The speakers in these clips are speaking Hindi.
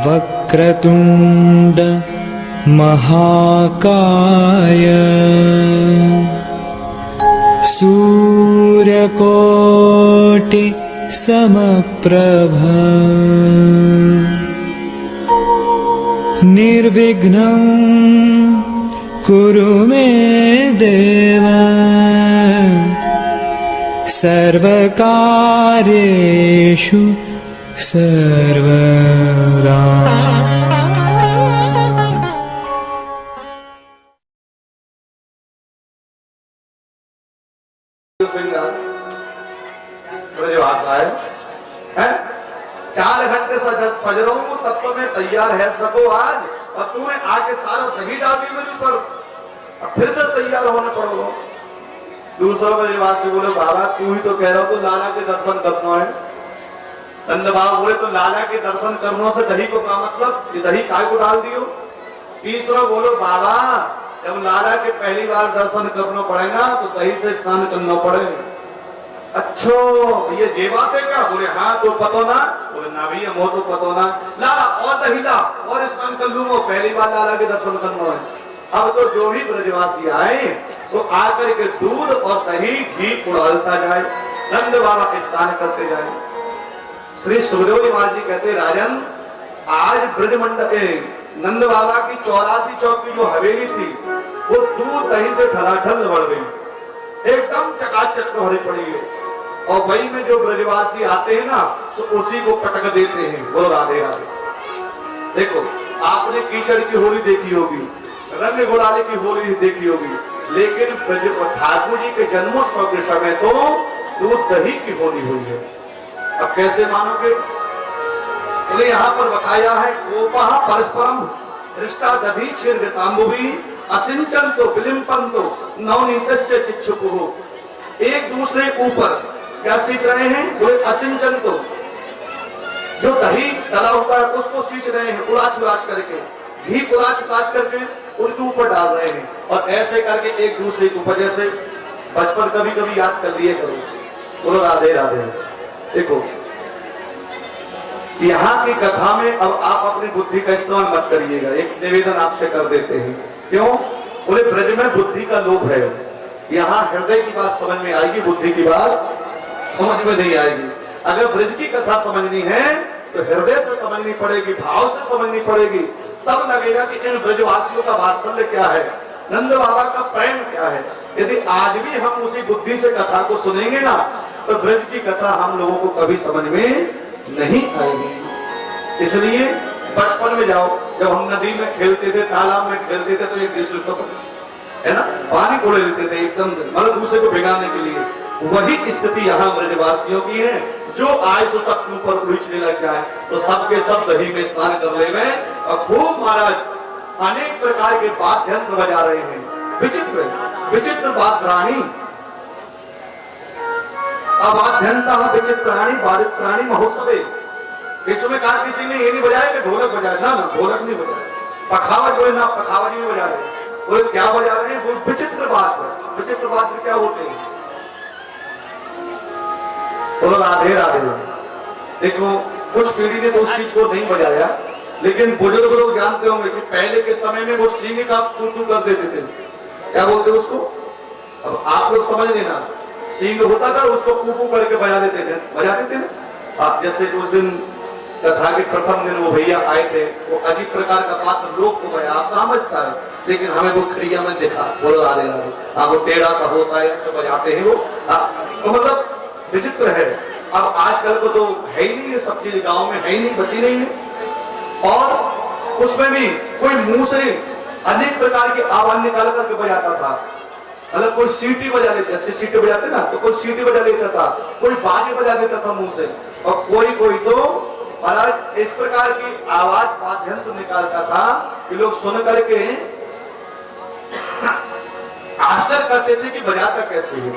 वक्रतुंड महाकाय सूर्यकोटि समप्रभ निर्विघ्नं कुरु मे देव सर्वकार्येषु सर्वदा। हैं 4 घंटे सज रहा हूं तब तो मैं तैयार है सको आज, और तूने आके सारा दही डाल दी मेरे ऊपर, अब फिर से तैयार होने पड़ोगे। दूसरा ब्रजवासी बोले बाबा तू ही तो कह रहा हो तो लाला के दर्शन करना है। नंद बाबा बोले तो लाला के दर्शन करने से दही को क्या मतलब, ये दही काय को डाल दियो। तीसरा बोलो बाबा जब लाला के पहली बार दर्शन करना पड़े ना तो दही से स्नान करना पड़े। अच्छो ये जे बात है क्या? बोले हाँ तो पतो ना। बोले ना भैया वो तो पतो ना। लाला और दही ला और स्नान कर लूंगा, पहली बार लाला के दर्शन करना है। अब तो जो भी ब्रजवासी आए तो आकर के दूध और दही घी उड़ालता जाए, नंद बाबा स्नान करते जाए। श्री सुखदेव जी महाराज जी कहते राजन आज ब्रजमंडल नंद बाबा की 84 चौक की जो हवेली थी वो दूध दही से ठलाठल बढ़ गई, एकदम चकाचक भरी पड़ी है। और वही में जो ब्रजवासी आते हैं ना तो उसी को पटक देते हैं। बोलो राधे राधे। देखो आपने कीचड़ की होली देखी होगी, रंग गुलाले की होली देखी होगी, लेकिन ठाकुर जी के जन्मोत्सव के समय तो दूध दही की होली हुई है। अब कैसे मानोगे? बोले यहाँ पर बताया है कोपः परस्परम दृष्टा दधि क्षीरगताम्बुभि असिंचन तो विलिम्पन तो नवनीतस्य चिच्छुपुः। एक दूसरे ऊपर क्या सींच रहे हैं? बोले असिंचन तो जो दही डला होता है उसको सींच रहे हैं, उड़ाच उड़ाच करके घी उड़ाच उड़ाच करके उनके ऊपर डाल रहे हैं। और ऐसे करके एक दूसरे के ऊपर, जैसे बचपन कभी कभी याद कर लिए करो। बोलो राधे राधे। देखो यहाँ की कथा में अब आप अपनी बुद्धि का इस्तेमाल मत करिएगा, एक निवेदन आपसे कर देते हैं। क्यों? बोले ब्रज में बुद्धि का लोभ है, यहाँ हृदय की बात समझ में आएगी, बुद्धि की बात समझ में नहीं आएगी। अगर ब्रज की कथा समझनी है तो हृदय से समझनी पड़ेगी, भाव से समझनी पड़ेगी, तब लगेगा कि इन ब्रजवासियों का वात्सल्य क्या है, नंद बाबा का प्रेम क्या है। यदि आज भी हम उसी बुद्धि से कथा को सुनेंगे ना तो ब्रज की कथा हम लोगों को कभी समझ में नहीं आएगी। इसलिए बचपन में जाओ, जब हम नदी में खेलते थे, तालाब में खेलते थे तो एक दूसरे को है ना पानी कोड़े लेते थे एकदम, मतलब दूसरे को भिगाने के लिए। वही स्थिति यहाँ ब्रजवासियों की है। जो आए सो सबके ऊपर उछलने लग जाए तो सबके सब दही में स्नान कर ले में, और खूब महाराज अनेक प्रकार के वाद्य यंत्र बजा रहे हैं। विचित्र विचित्र वाद्यानी अवाद्यंता विचित्राणी वादित्राणी महोत्सवे। इसमें कहा किसी ने ये नहीं बजाया कि ढोलक बजाए, ना ना ढोलक नहीं बजाया, पखावज बोले ना पखावज नहीं बजा रहे। बोले क्या बजा रहे हैं? वो विचित्र वाद्य। विचित्र वाद्य क्या होते हैं? बोलो राधे राधे। देखो कुछ पीढ़ी ने तो उस चीज को नहीं बजाया, लेकिन बुजुर्ग लोग जानते होंगे कि पहले के समय में वो सींग का तू कर देते थे, क्या बोलते उसको? अब आप लोग समझ लेना, सींग होता था उसको कूकू करके बजा देते थे ना। आप जैसे उस दिन कथा के प्रथम दिन वो भैया आए थे, वो अजीब प्रकार का पात्र लोग को गया, आप कहाँ बजता है, लेकिन हमें वो खड़िया में देखा। बोलो राधे राधे। हाँ वो टेढ़ा सा होता है, ऐसे बजाते हैं वो। तो मतलब विचित्र है। अब आजकल को तो है ही नहीं, ये सब चीज गाँव में है ही नहीं, बची नहीं है। और उसमें भी कोई मुंह से अनेक प्रकार की आवाज निकाल करके बजाता था। मतलब कोई सीटी बजा लेता, जैसे सीटी बजाते ना तो कोई सीटी बजा लेता था, कोई बाजे बजा देता था मुंह से, और कोई तो महाराज इस प्रकार की आवाज वाद्यंत्र निकालता था कि लोग सुन करके आश्चर्य करते थे कि बजाता कैसे है।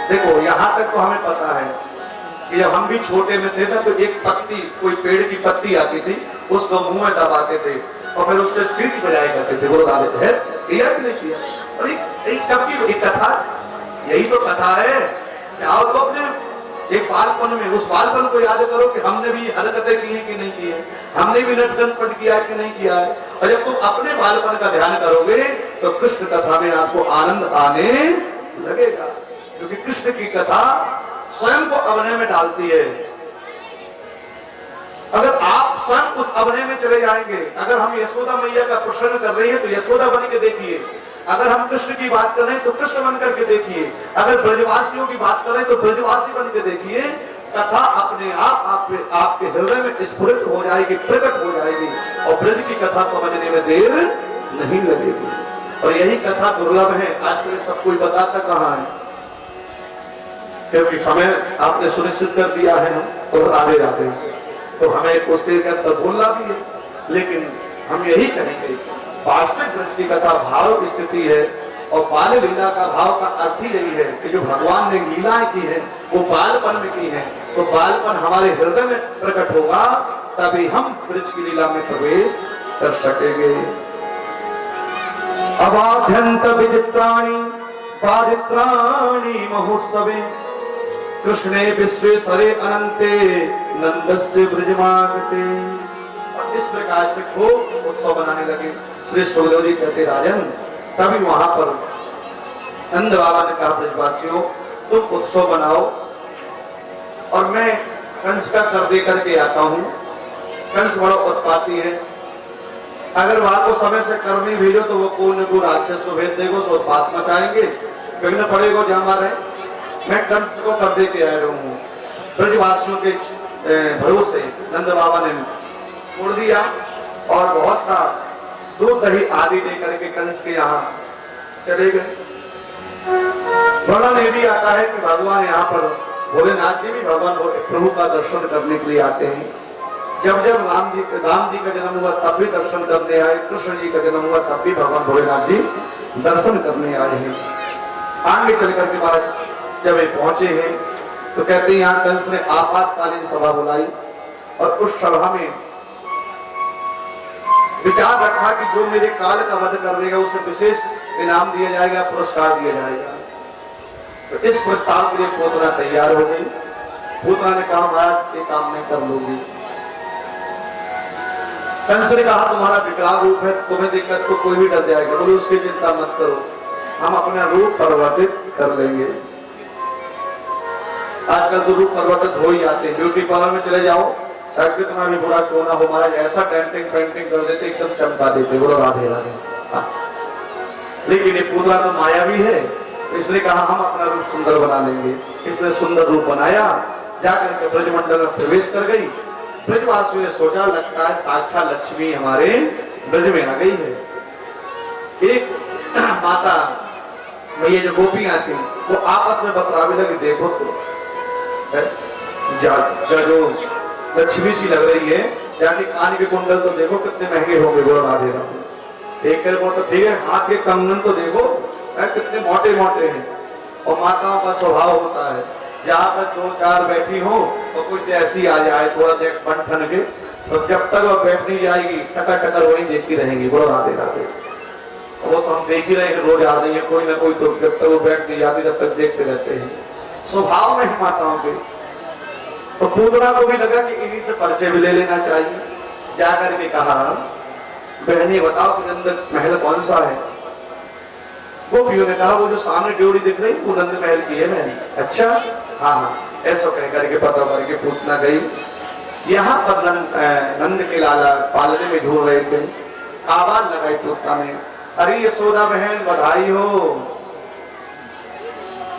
देखो यहाँ तक तो हमें पता है कि जब हम भी छोटे में थे ना तो एक पत्ती, कोई पेड़ की पत्ती आती थी, उसको मुंह में दबाते थे और फिर उससे सीटी बजाया करते थे। वो डाले थे, किया कि नहीं किया? और एक कब की एक कथा, यही तो कथा है। जाओ तो अपने एक बालपन में, उस बालपन को याद करो कि हमने भी हरकतें की हैं कि नहीं की है, हमने भी नटखटपन किया है कि नहीं किया है। और जब तुम अपने बालपन का ध्यान करोगे तो कृष्ण कथा में आपको आनंद आने लगेगा, क्योंकि कृष्ण की कथा स्वयं को अभिनय में डालती है। अगर आप स्वयं उस अभिनय में चले जाएंगे, अगर हम यशोदा मैया का प्रसन्न कर रही है तो यशोदा बन के देखिए, अगर हम कृष्ण की बात कर रहे हैं तो कृष्ण बन करके देखिए, अगर ब्रजवासियों की बात कर रहे हैं तो ब्रजवासी बन के देखिए। कथा अपने आप आपके हृदय में स्फुरित हो जाएगी, प्रकट हो जाएगी और ब्रज की कथा समझने में देर नहीं लगेगी। और यही कथा दुर्लभ है, आजकल सब कोई बताता कहाँ है, क्योंकि समय आपने सुनिश्चित कर दिया है हम और आगे जाते हैं तो हमें कोशिश के अंदर बोलना भी है। लेकिन हम यही कहेंगे, वास्तविक ब्रज की कथा भाव स्थिति है और बाल लीला का भाव का अर्थ ही यही है कि जो भगवान ने लीलाएं की है वो बालपन में की है, तो बालपन हमारे हृदय में प्रकट होगा, तभी हम ब्रज की लीला में प्रवेश कर सकेंगे। अबाध्यंत विचित्राणि बाधित्राणि महोत्सवे कृष्णे विश्वेश्वरे अनंते नंदस्य ब्रजमागते। और इस प्रकार से खूब उत्सव बनाने लगे। श्री सुखदेव जी कहते, राजन, तभी वहां पर नंद बाबा ने कहा, ब्रजवासियों तुम उत्सव बनाओ और मैं कंस का कर दे करके आता हूं। कंस बड़ा उत्पाती है, अगर वहां को समय से कर नहीं भेजो तो वो कोई न कोई राक्षस को भेज देगा, सो उत्पात मचाएंगे, विघ्न पड़ेगा जहां हमारे। मैं कंस को कर दे के आया हूं। ब्रजवासियों के भरोसे नंद बाबा ने छोड़ दिया और बहुत सा दूध दही आदि लेकर के कंस के यहाँ चले गए। वर्णन ये भी आता है कि भगवान यहाँ पर भोलेनाथ जी भी भगवान प्रभु का दर्शन करने के लिए आते हैं। जब जब राम जी का जन्म हुआ तब भी दर्शन करने आए, कृष्ण जी का जन्म हुआ तब भी भगवान भोलेनाथ जी दर्शन करने आए हैं। आगे चल करके महाराज जब ये पहुंचे हैं तो कहते हैं यहाँ कंस ने आपातकालीन सभा बुलाई और उस सभा में विचार रखा कि जो मेरे काल का वध कर देगा उसे विशेष इनाम दिया जाएगा, पुरस्कार दिया जाएगा। तो इस प्रस्ताव के लिए पूतना तैयार हो गई। पूतना ने कहा, महाराज ये काम मैं कर लूंगी। कंस ने कहा, तुम्हारा विकराल रूप है, तुम्हें देखकर तो कोई भी डर जाएगा। बोले उसकी चिंता मत करो, हम अपना रूप परिवर्तित कर लेंगे। आजकल तो रूप परिवर्तित हो ही जाते हैं, ब्यूटी पार्लर में चले जाओ, चाहे कितना भी बुरा क्यों ना हो, महाराज ऐसा डेंटिंग पेंटिंग कर देते, एकदम चमका देते, बोलो राधे राधे। लेकिन ये पूतना तो मायावी है, इसने कहा हम अपना रूप सुंदर बना लेंगे। इसने सुंदर रूप बनाया, जाकर के ब्रजमंडल में प्रवेश कर गई। ब्रजवासियों ने सोचा, लगता है साक्षात लक्ष्मी हमारे ब्रज में आ गई है। एक माता ये जो गोपियां थी वो आपस में बतरावे लगी, देखो तो जो लक्ष्मी सी लग रही है, जाके कान के कुंडल तो देखो कितने महंगे होंगे, बोलो राधे राधे। एक तो ठीक है, हाथ के कंगन तो देखो कितने मोटे मोटे हैं। और माताओं का स्वभाव होता है, जहाँ पर दो चार बैठी हो तो कुछ ऐसी आ जाए थोड़ा देख बंठन के, तो जब तक वो बैठ नहीं जाएगी टकर टकर वही देखती रहेंगी, बोलो राधे राधे। वो तो हम देख ही रहे हैं, रोज आ रही है कोई ना कोई, तो जब तक वो बैठ नहीं जाती तब तक देखते रहते हैं, स्वभाव में ही माताओं के। तो पूतना को भी लगा कि इन्हीं से परिचय भी ले लेना चाहिए। जाकर के कहा, बहनी बताओ कि नंद महल कौन सा है। गोपियों ने कहा, वो जो सामने ड्योढ़ी दिख रही वो नंद महल की है मैंने। अच्छा, हाँ हाँ, ऐसा कह करके पता करके पूतना गई। यहाँ पर नंद के लाला पालने में ढूंढ रहे थे। आवाज लगाई पूतना ने, अरे यशोदा बहन बधाई हो।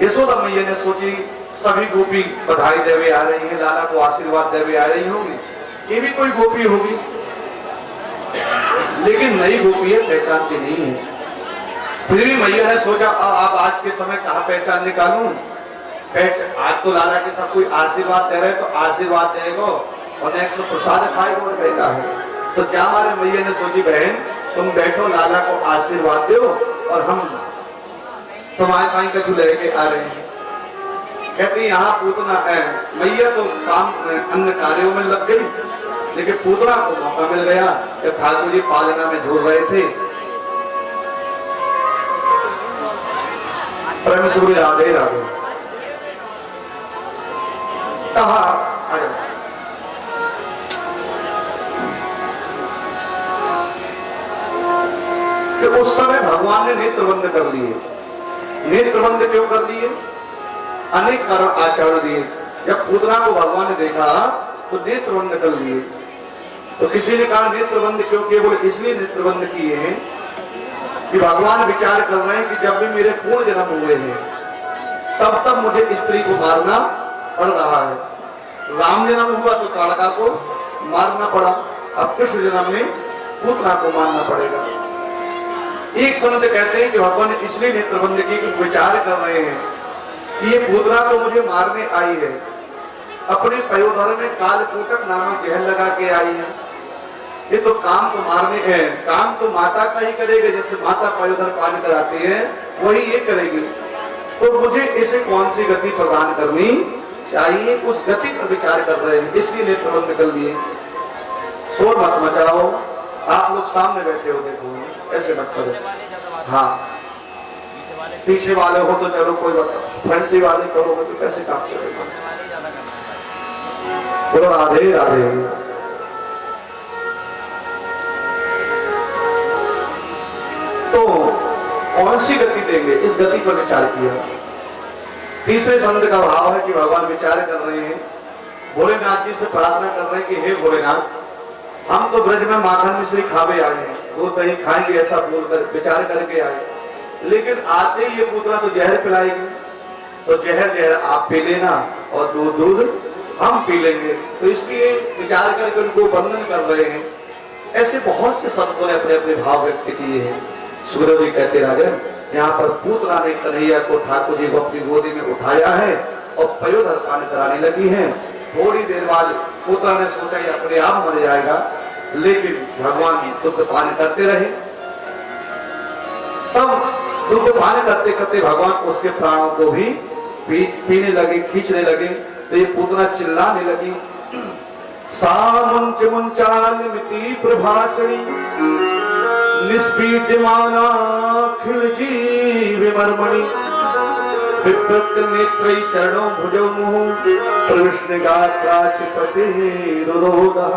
यशोदा मैया ने सोची सभी गोपी बधाई देवे आ रही है, लाला को आशीर्वाद देवे आ रही होगी, ये भी कोई गोपी होगी। लेकिन नई गोपी है, पहचानती नहीं है। फिर भी मैया ने सोचा, अब आज के समय कहाँ पहचान निकालूं। आज तो लाला के सब कोई आशीर्वाद दे रहे, तो आशीर्वाद देगा और नेक्स्ट प्रसाद खाएगा और बेटा है। तो क्या हमारे मैया ने सोची, बहन तुम बैठो, लाला को आशीर्वाद दो और हम तुम्हारे कहीं कछु लेके आ रहे हैं। कहती यहाँ पूतना है मैया तो काम अन्य कार्यों में लग गई, लेकिन पूतना को मौका मिल गया जब ठाकुर जी पालना में झूल रहे थे। परमेश्वर राधे राधे कहा कि उस समय भगवान ने नेत्र बंद कर लिए। नेत्र बंद क्यों कर लिए? अनेक कारण आचरण दिए। जब पूतना को भगवान ने देखा तो नेत्र बंद कर लिए। तो किसी ने कहा नेत्र बंद क्यों किए? बोले इसलिए नेत्र बंद किए हैं कि भगवान विचार कर रहे हैं कि जब भी मेरे पूर्ण जन्म हुए हैं तब तब मुझे स्त्री को मारना पड़ रहा है। राम जन्म हुआ तो ताड़का को मारना पड़ा, अब कृष्ण जन्म में पूतना को मारना पड़ेगा। एक संत कहते हैं कि भगवान ने इसलिए नेत्रबंद की कि विचार कर रहे हैं कि ये पूतना तो मुझे मारने आई है, अपने पयोधर में कालकूटक नामक जहर लगा के आई है। ये तो काम तो मारने है, काम तो माता का ही करेगी, जैसे माता पयोधर पान कराती है वही ये करेगी। तो मुझे इसे कौन सी गति प्रदान करनी चाहिए, उस गति पर विचार कर रहे हैं, इसलिए नेत्रबंद कर लिए। शोर मत मचाओ, आप लोग सामने बैठे हो, देखो ऐसे मत करो। हाँ पीछे वाले हो तो चलो कोई बात, फ्रंट वाले करोगे तो कैसे काम चलेगा। बोलो राधे राधे। तो कौन सी गति देंगे, इस गति पर विचार किया। तीसरे संत का भाव है कि भगवान विचार कर रहे हैं, भोलेनाथ जी से प्रार्थना कर रहे हैं कि हे भोलेनाथ, हम तो ब्रज में माखन मिश्री खावे आए हैं, वो दही खाएंगे ऐसा बोलकर विचार करके आए, लेकिन आते ही ये पूतना तो जहर पिलाएगी, तो जहर आप पी लेना और दूध हम पी लेंगे। तो इसलिए विचार करके उनको बंधन कर रहे हैं। ऐसे बहुत से संतों ने अपने अपने भाव व्यक्त किए हैं। सुखदेव जी कहते राजन, यहाँ पर पूतना ने कन्हैया को ठाकुर जी को अपनी गोदी में उठाया है और पयोधर पान कराने लगी है। थोड़ी देर बाद पूतना ने सोचा ये अपने आप मर जाएगा, लेकिन भगवान दुग्ध पान करते रहे। तब दुग्ध पान करते करते भगवान उसके प्राणों को भी पीने लगे, खींचने लगे। तो ये पूतना चिल्लाने लगी, सामुंच मुंचालमिति प्रभाषणी निष्पीड्यमाना खिल जीव मर्मणि विप्रत नेत्रै चरणों भुजौ मुहुः प्रविष्ण गात्राचिपते रुरोधः।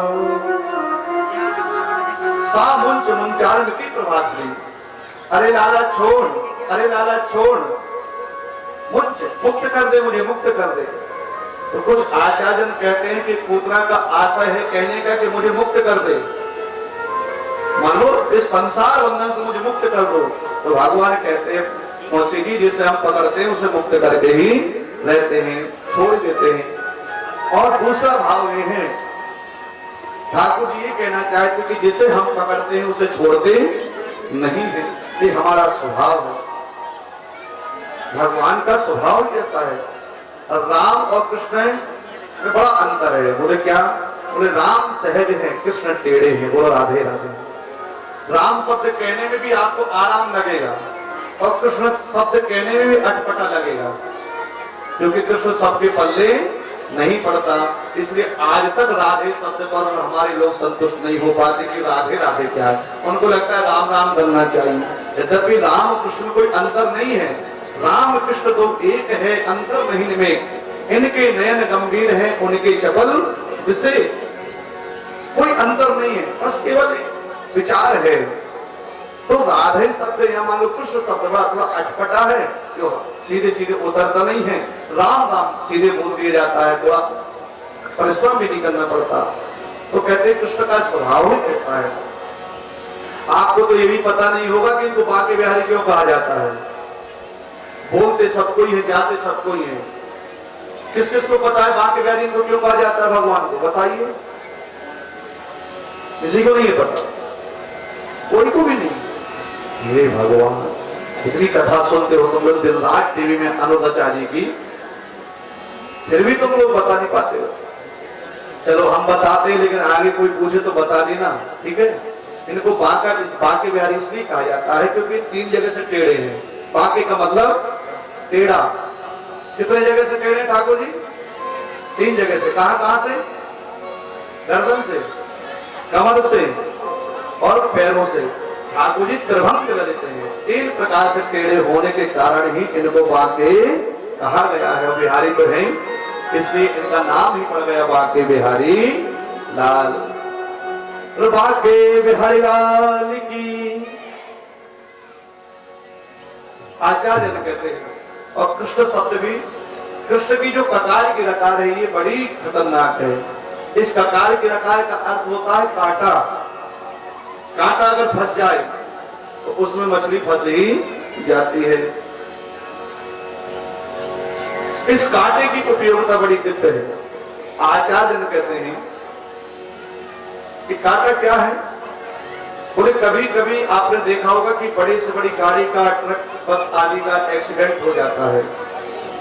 सामुंच मुंचालमिति प्रभाषणी, अरे लाला छोड़, अरे लाला छोड़, मुझ मुक्त कर दे, मुझे मुक्त कर दे। तो कुछ आचार्य कहते हैं कि पूतना का आशय है कहने का कि मुझे मुक्त कर दे, मानो इस संसार बंधन से मुझे मुक्त कर दो। तो भगवान कहते हैं मौसी जी जिसे हम पकड़ते हैं उसे मुक्त करके ही रहते हैं, छोड़ देते हैं। और दूसरा भाव ये है, ठाकुर जी ये कहना चाहते कि जिसे हम पकड़ते हैं उसे छोड़ते नहीं है, ये हमारा स्वभाव है। भगवान का स्वभाव कैसा है? और राम और कृष्ण में बड़ा अंतर है। बोले क्या? बोले राम सहज है, कृष्ण टेढ़े हैं। बोलो राधे राधे। राम शब्द कहने में भी आपको आराम लगेगा और कृष्ण शब्द कहने में भी अटपटा लगेगा, क्योंकि कृष्ण शब्द के पल्ले नहीं पड़ता। इसलिए आज तक राधे शब्द पर हमारे लोग संतुष्ट नहीं हो पाते कि राधे राधे क्या है। उनको लगता है राम राम करना चाहिए, यद्यपि राम और कृष्ण में कोई अंतर नहीं है। राम कृष्ण तो एक है, अंतर नहीं इनमें। इनके नयन गंभीर हैं, उनके चपल विषय, कोई अंतर नहीं है, बस केवल विचार है। तो राधे शब्द या मान लो कृष्ण शब्द थोड़ा अटपटा है, जो सीधे सीधे उतरता नहीं है। राम राम सीधे बोल दिया जाता है, थोड़ा परिश्रम भी नहीं करना पड़ता। तो कहते हैं कृष्ण का स्वभाव ही कैसा है। आपको तो ये भी पता नहीं होगा कि इनको बांके बिहारी क्यों कहा जाता है। बोलते सबको ही है, जाते सबको ही है। किस किस को पता है बांके बिहारी इनको क्यों कहा जाता है? भगवान को बताइए, किसी को नहीं है पता, कोई को भी नहीं। हे भगवान, इतनी कथा सुनते हो तुम लोग दिन रात टीवी में अनुदाचार्य की, फिर भी तुम लोग बता नहीं पाते हो। चलो हम बताते हैं, लेकिन आगे कोई पूछे तो बता देना, ठीक है। इनको बांके बिहारी इसलिए कहा जाता है क्योंकि 3 जगह से टेढ़े हैं। बांके का मतलब टेढ़ा, कितने जगह से टेढ़े ठाकुर जी? 3 जगह से। कहां कहां से? गर्दन से, कमर से और पैरों से। ठाकुर जी त्रिभंग ललित हैं। 3 प्रकार से टेढ़े होने के कारण ही इनको बांके कहा गया है। बिहारी तो है, इसलिए इनका नाम ही पड़ गया बांके बिहारी लाल। तो बांके बिहारी लाल की आचार्य कहते हैं। और कृष्ण शब्द भी, कृष्ण की जो ककार की रकार है ये बड़ी खतरनाक है। इस ककार की रकार का अर्थ होता है कांटा। कांटा अगर फंस जाए तो उसमें मछली फंस ही जाती है। इस कांटे की उपयोगिता बड़ी दिव्य है। आचार्य कहते हैं कि कांटा क्या है। बोले कभी कभी आपने देखा होगा कि बड़ी से बड़ी गाड़ी का, ट्रक, बस आदि का एक्सीडेंट हो जाता है।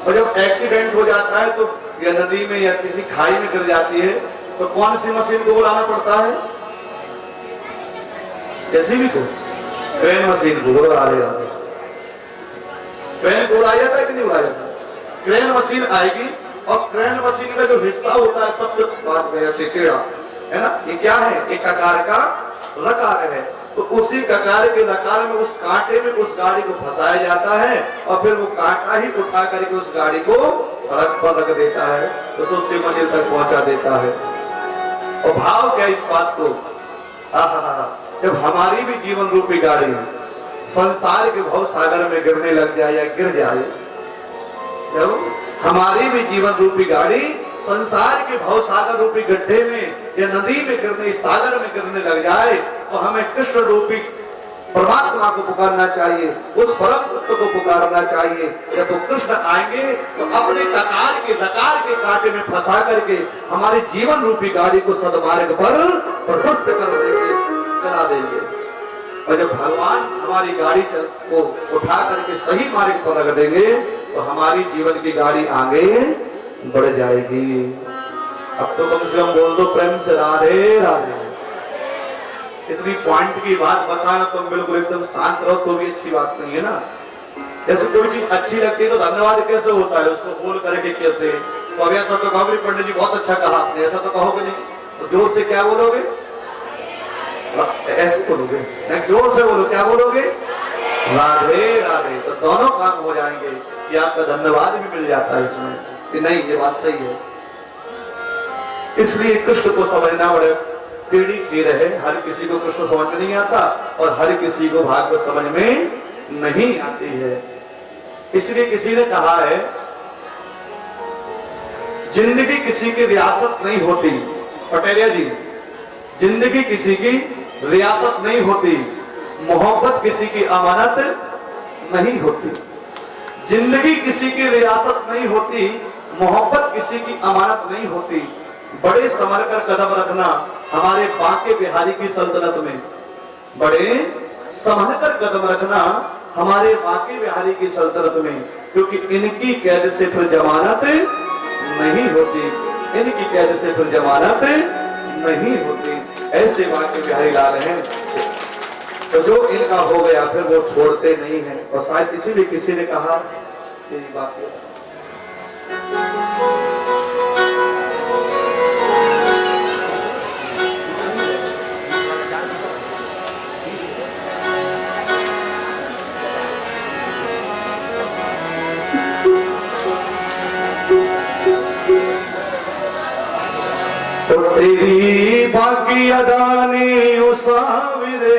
और जब एक्सीडेंट हो जाता है तो या नदी में या किसी खाई में गिर जाती है तो कौन सी मशीन को बुलाना पड़ता है? जेसीबी को, क्रेन मशीन को बुला ले जाते। क्रेन को बुलाया जाता है कि नहीं बुलाया जाता? क्रेन मशीन आएगी और क्रेन मशीन का जो हिस्सा होता है सबसे बाद में ऐसे टेढ़ा है ना, ये क्या है? एक ककार का रकार है। तो उसी ककार के रकार में उस कांटे में उस गाड़ी को फंसाया जाता है और फिर वो कांटा ही उठा करके उस गाड़ी को सड़क पर रख देता है, तो उसकी मंजिल तक पहुंचा देता है। और भाव क्या इस बात को, जब हमारी भी जीवन रूपी गाड़ी संसार के भव सागर में गिरने लग जाए या गिर जाए, जब हमारी भी जीवन रूपी गाड़ी संसार के भव सागर रूपी गड्ढे में या नदी में गिरने, सागर में गिरने लग जाए, तो हमें कृष्ण रूपी परमात्मा को पुकारना चाहिए, उस परम तत्व को पुकारना चाहिए। जब वो कृष्ण आएंगे तो अपने ककार के लकार के कांटे में फंसा करके हमारे जीवन रूपी गाड़ी को सदमार्ग पर प्रशस्त कर देंगे, चला देंगे। और जब भगवान हमारी गाड़ी को उठा करके सही मार्ग पर रख देंगे तो हमारी जीवन की गाड़ी आगे बढ़ जाएगी। अब तो कम से कम बोल दो प्रेम से राधे राधे। इतनी पॉइंट की बात बताना तुम बिल्कुल एकदम शांत रहो तो भी अच्छी बात नहीं है ना। जैसे कोई चीज अच्छी लगती है तो धन्यवाद कैसे होता है, उसको बोल करके कहते हैं। तो अब ऐसा तो कहोगे पंडित जी बहुत अच्छा कहा आपने, ऐसा तो कहोगे नहीं, तो जोर से क्या बोलोगे? ऐसे बोलोगे, जोर से बोलो, क्या बोलोगे? राधे राधे। तो दोनों काम हो जाएंगे कि आपका धन्यवाद भी मिल जाता है इसमें कि नहीं ये बात सही है। इसलिए कृष्ण को समझना बड़े टेढ़ी खीर है। हर किसी को कृष्ण समझ में नहीं आता और हर किसी को भागवत समझ में नहीं आती है। इसलिए किसी ने कहा है जिंदगी किसी की रियासत नहीं होती। पटेलिया जी, जिंदगी किसी की रियासत नहीं होती, मोहब्बत किसी की अमानत नहीं होती। जिंदगी किसी की रियासत नहीं होती, मोहब्बत किसी की अमानत नहीं होती। बड़े संभल कर कदम रखना हमारे बांके बिहारी की सल्तनत में, बड़े संभल कर कदम रखना हमारे बांके बिहारी की सल्तनत में, क्योंकि इनकी कैद से फिर जमानत नहीं होती, इनकी कैद से फिर जमानत नहीं होती। ऐसे बांके बिहारी लाल हैं, तो जो इनका हो गया फिर वो छोड़ते नहीं हैं। और शायद इसीलिए किसी ने कहा कि बाकी तो तेरी बाकी अदानी उसाविरे,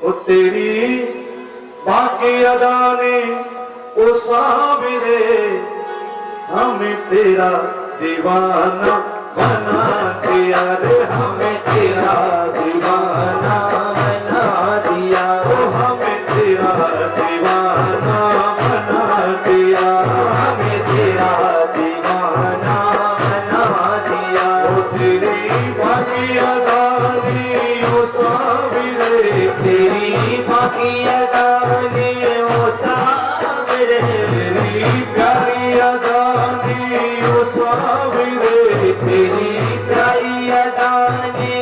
ओ तेरी बाकी अदानी उसाविरे, हमें तेरा दीवाना बना दिया रे, हमें तेरा दीवाना बना दिया, ओ हमें तेरा दीवाना बना दिया, हमें तेरा दीवाना बना दिया। ओ तेरी बाकी अदानी उसाविरे, तेरी बाकी अदानी उसाविरे, तेरी प्यारी अदानी उसाविरे, तेरी प्यारी अदानी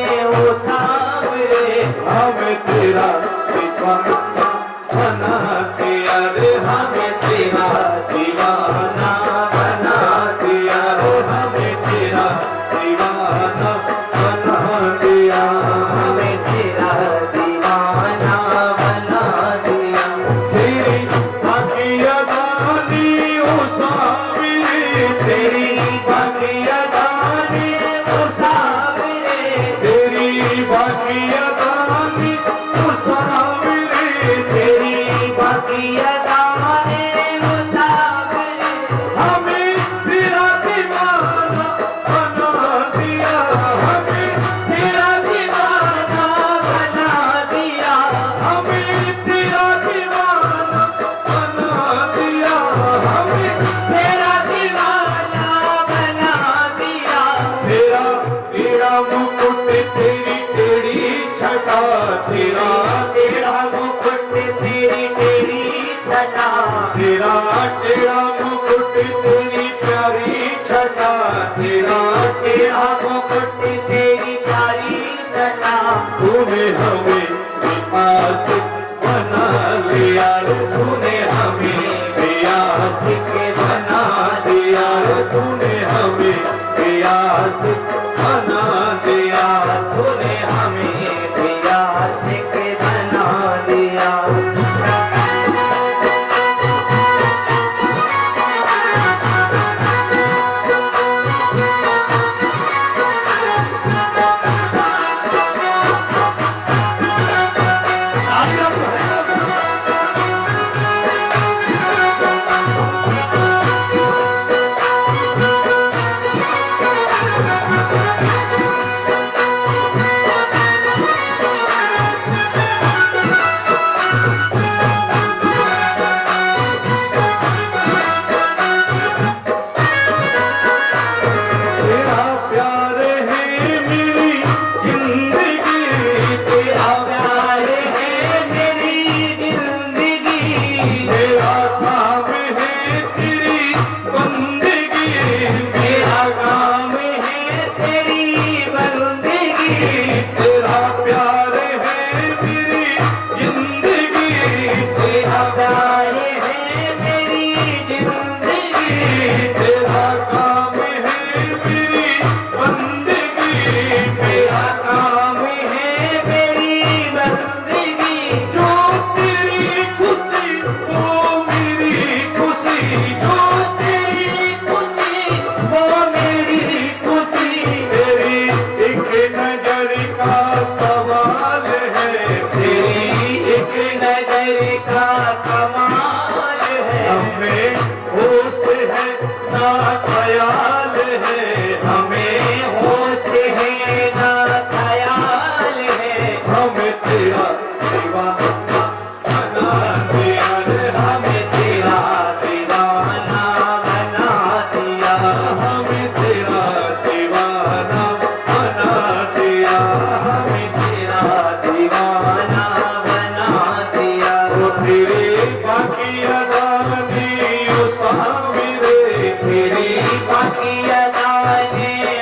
उसाविरे, आंखों कुट तेरी प्यारी तना, तूने हमें आशिक बना लिया रे, तूने हमें आशिक बना दिया, तूने हमें आशिक बना दिया, तूने हमें आशिक बना दिया। तेरा प्यार है मेरी जिंदगी, तेरा प्यार है मेरी जिंदगी, तेरा काम है तेरी बंदगी, मेरा काम है तेरी बंदगी, तेरा प्यार है मेरी जिंदगी, तेरा प्यार है मेरी जिंदगी, तेरा काम है मेरी बंदगी, मेरा काम है मेरी बंदगी, जो तेरी खुशी वो मेरी खुशी, जो तेरी खुशी वो मेरी खुशी, तेरी एक नजर का सवाल है, तेरी एक नजर का कमाल है, हमें होश है ना ख्याल है, हमें होश है ना ख्याल है, हमें तेरा दीवाना बना दिया रे, हमें तेरा दीवाना बना दिया, हमें तेरा दीवाना बना दिया, हमें तेरा दीवाना बना दिया, वो तेरे बाकी अदानी सामने, तेरी बाकी अदाएं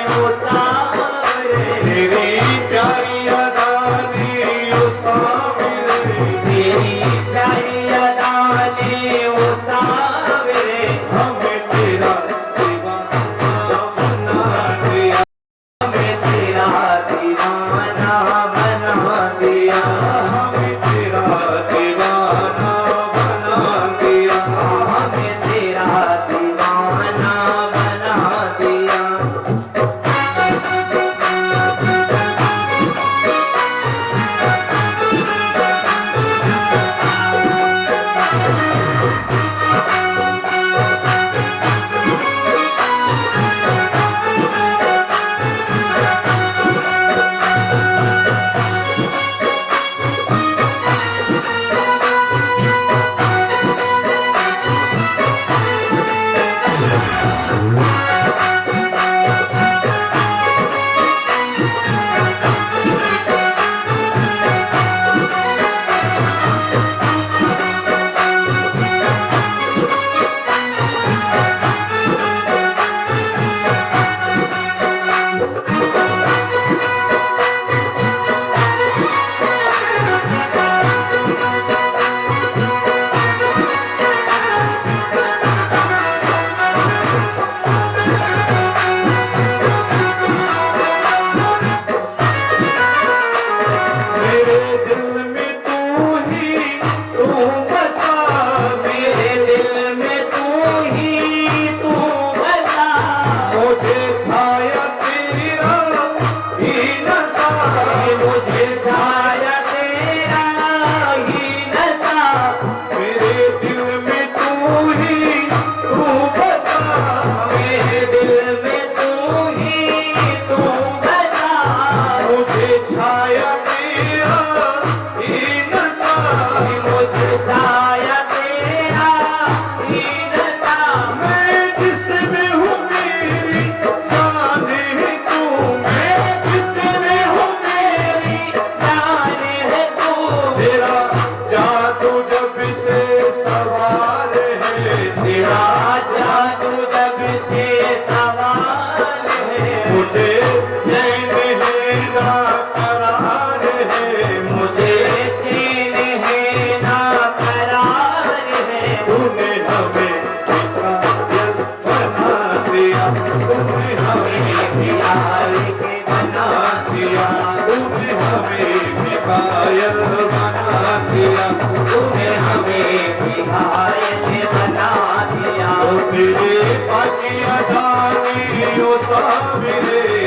प्यार के बना दिया तूने हमें भी कायल बना दिया तूने हमें भी घायल बना दिया ओ तेरे पाकिया जाने ओ सामने तेरे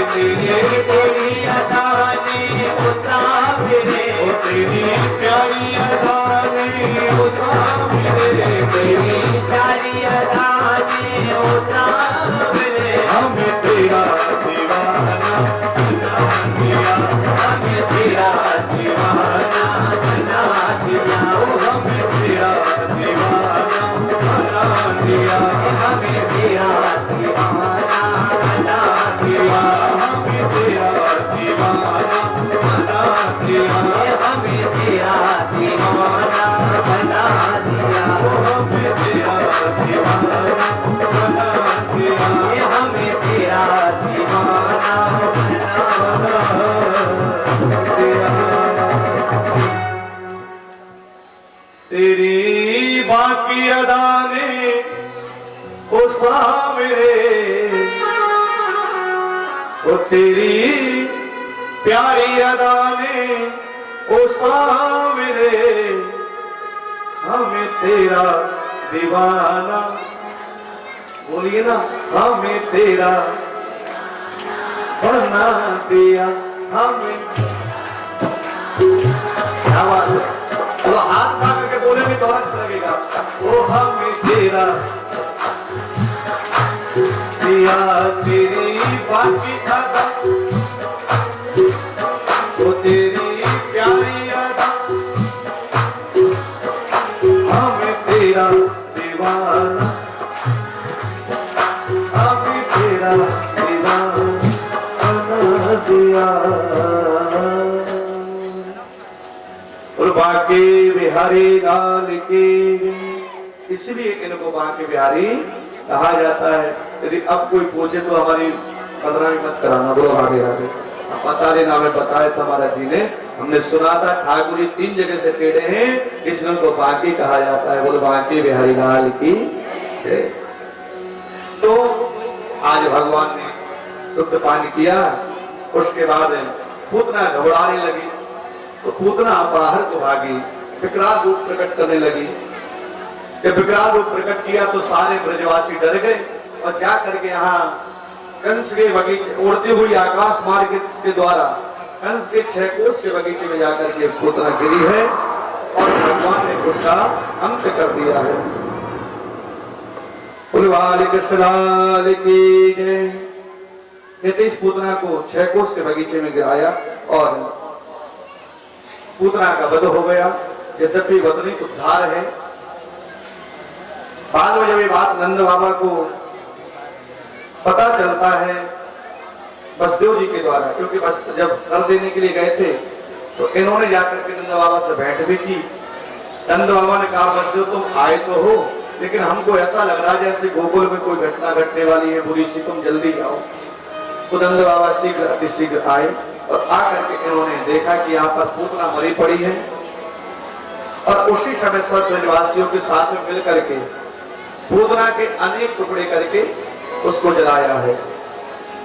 तेरी अदा ने मुसाफिरे ओ तेरी प्यारी अदा ने ओ सामने तेरी प्यारी अदा ने मुसाफिरे हमें तेरा दीवाना बना दिया हमें तेरा दीवाना बना दिया ओ हमें तेरा दीवाना बना दिया हमें तेरा दीवाना बना दिया हमें तेरा दीवाना बना दिया हमें तेरा दीवाना बना दिया हमें तेरा दीवाना बना दिया हमें तेरा दीवाना तेरी बाकी अदा ने ओ सामरे ओ तेरी प्यारी अदा ने ओ सामरे हमें तेरा दीवाना बोलिए ना हमें तेरा बना दिया हमें क्या बात है थोड़ा हाथ उठा करके बोलेंगे तो और अच्छा लगेगा ओ हमें तेरा दिया तेरी बाकी अदा ओ तेरी प्यारी अदा हमें तेरा दीवाना हमें तेरा दीवाना बना दिया और बाके बिहारी लाल की इसलिए इनको बाके बिहारी कहा जाता है। यदि अब कोई पूछे तो हमारी बदनामी मत कराना, बोलो राधे राधे। बता देना, हमें बताया था महाराज जी ने, हमने सुना था ठाकुर जी 3 जगह से टेढ़े हैं, इसलिए उनको बाकी कहा जाता है। बोलो बाके बिहारी लाल की। तो आज भगवान ने दुग्ध पान किया, उसके बाद पूतना घबराने लगी, तो पूतना बाहर को भागी, विकराल रूप प्रकट करने लगी। जब विकराल रूप प्रकट किया तो सारे ब्रजवासी डर गए और जा करके यहाँ कंस के बगीचे, उड़ती हुई आकाश मार्ग के द्वारा कंस के 6 कोस के बगीचे में जाकर के पूतना गिरी है और भगवान ने उसका अंत कर दिया है। बोले कृष्ण लाल की जय। कहते इस पूतना को 6 कोस के बगीचे में गिराया और पूतना का वध हो गया। यद्यपि वधनी उद्धार है। बाद में जब ये बात नंद बाबा को पता चलता है बसदेव जी के द्वारा, क्योंकि बस जब कर देने के लिए गए थे तो इन्होंने जाकर के नंद बाबा से भेंट भी की। नंद बाबा ने कहा बसदेव तुम आए तो हो, लेकिन हमको ऐसा लग रहा है जैसे गोकुल में कोई घटना घटने वाली है बुरी सी, तुम जल्दी आओ। तो नंद बाबा शीघ्र अतिशीघ्र आए और आकर के इन्होंने देखा कि यहाँ पर पूतना मरी पड़ी है और उसी समय सब ब्रजवासियों के साथ में मिल करके पूतना के अनेक टुकड़े करके उसको जलाया है।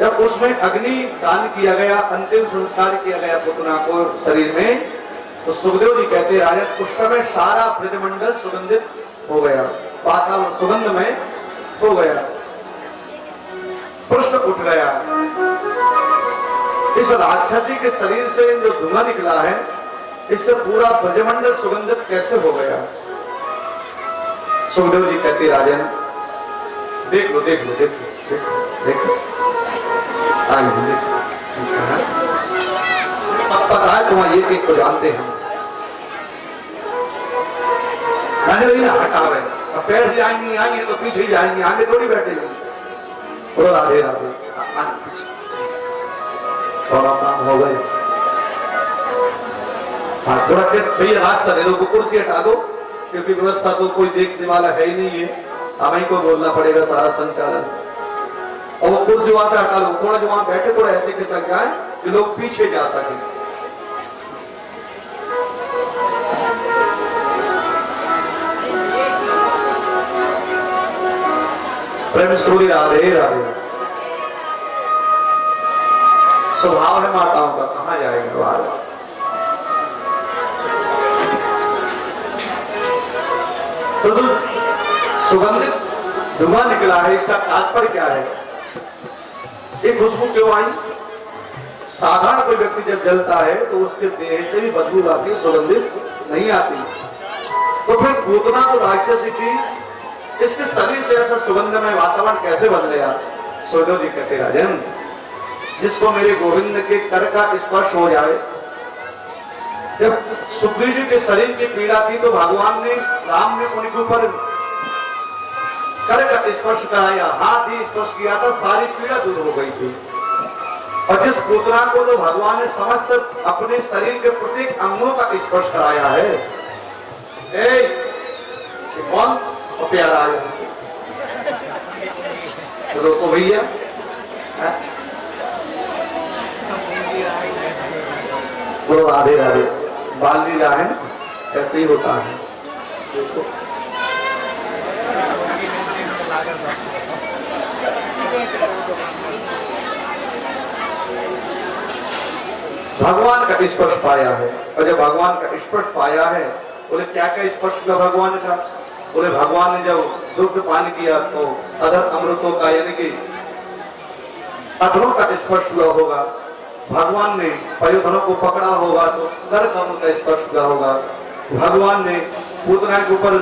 जब उसमें अग्नि दान किया गया, अंतिम संस्कार किया गया पूतना को शरीर में, तो सुखदेव जी कहते हैं राजन उस समय सारा ब्रजमंडल सुगंधित हो गया, वातावरण सुगंध में हो गया। प्रश्न उठ गया इस राक्षसी के शरीर से जो धुआं निकला है इससे पूरा ब्रजमंडल सुगंधित कैसे हो गया। सुखदेव जी कहते राजन देख लो देख लो देख लो देख लो देख लो सब पता है तुम्हारा, ये एक को जानते हैं। हटा रहे अब पैर जाएंगे आएंगे तो पीछे ही जाएंगे, आगे थोड़ी बैठेंगे। बोलो राधे राधे। और काम हो गए। हाँ थोड़ा किस भैया रास्ता दे दो, कुर्सी हटा दो, क्योंकि व्यवस्था तो कोई देखने वाला है ही नहीं है, हमें को बोलना पड़ेगा सारा संचालन। और वो कुर्सी वहां से हटा लो, थोड़ा जो वहां बैठे थोड़ा ऐसे खिसक जाए कि लोग पीछे जा सके। प्रेम सूर्य राधे राधे। स्वभाव है माताओं का, कहां जाएगा बाहर। तो सुगंधित धुआं निकला है, इसका तात्पर्य क्या है? ये खुशबू क्यों आई? साधारण कोई व्यक्ति जब जलता है तो उसके देह से भी बदबू आती है, सुगंधित नहीं आती। तो फिर पूतना तो राक्षस ही थी, इसके शरीर से ऐसा सुगंधमय वातावरण कैसे बन गया? सुखदेव जी कहते राजन, जिसको मेरे गोविंद के कर का स्पर्श हो जाए। जब सुखदेव जी के शरीर की पीड़ा थी तो भगवान ने, राम ने उनके ऊपर कर का स्पर्श कराया, हाथ ही स्पर्श किया था, सारी पीड़ा दूर हो गई थी। और जिस पुत्रा को तो भगवान ने समस्त अपने शरीर के प्रत्येक अंगों का स्पर्श कराया है। कौन प्यारा आया? तो भैया बोलो राधे राधे। बाल लीला है, ऐसे ही होता है। देखो भगवान का स्पर्श पाया है, और जब भगवान का स्पर्श पाया है, बोले क्या क्या स्पर्श किया भगवान का? बोले भगवान ने जब दुग्ध पान किया तो अधर अमृतों का, यानी कि अधरों का स्पर्श हुआ होगा। भगवान ने पयोधनों को पकड़ा होगा तो कर कमल का स्पर्श हुआ होगा। भगवान ने पूतना के ऊपर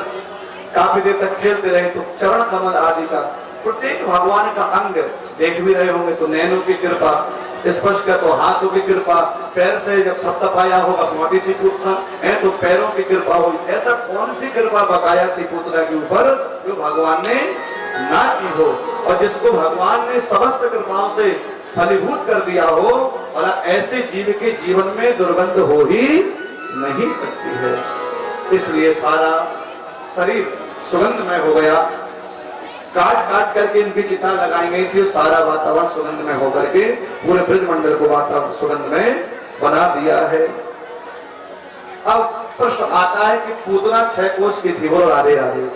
काफी देर तक खेलते रहे तो चरण कमल आदि का, प्रत्येक भगवान का अंग देख भी रहे होंगे तो नैनों की कृपा, स्पर्श का तो हाथों की कृपा, पैर से जब थपथपाया होगा मोटी थी पूतना है तो पैरों की कृपा हुई। ऐसा कौन सी कृपा बकाया थी पूतना के ऊपर जो भगवान ने ना की हो? और जिसको भगवान ने समस्त कृपाओं से फलीभूत कर दिया हो, और ऐसे जीव के जीवन में दुर्गंध हो ही नहीं सकती है। इसलिए सारा शरीर सुगंधमय हो गया। काट काट करके इनकी चिता लगाई गई थी, सारा वातावरण सुगंधमय होकर के पूरे ब्रजमंडल को वातावरण सुगंधमय बना दिया है। अब प्रश्न आता है कि पूतना 6 कोष की थी। बोलो राधे राधे।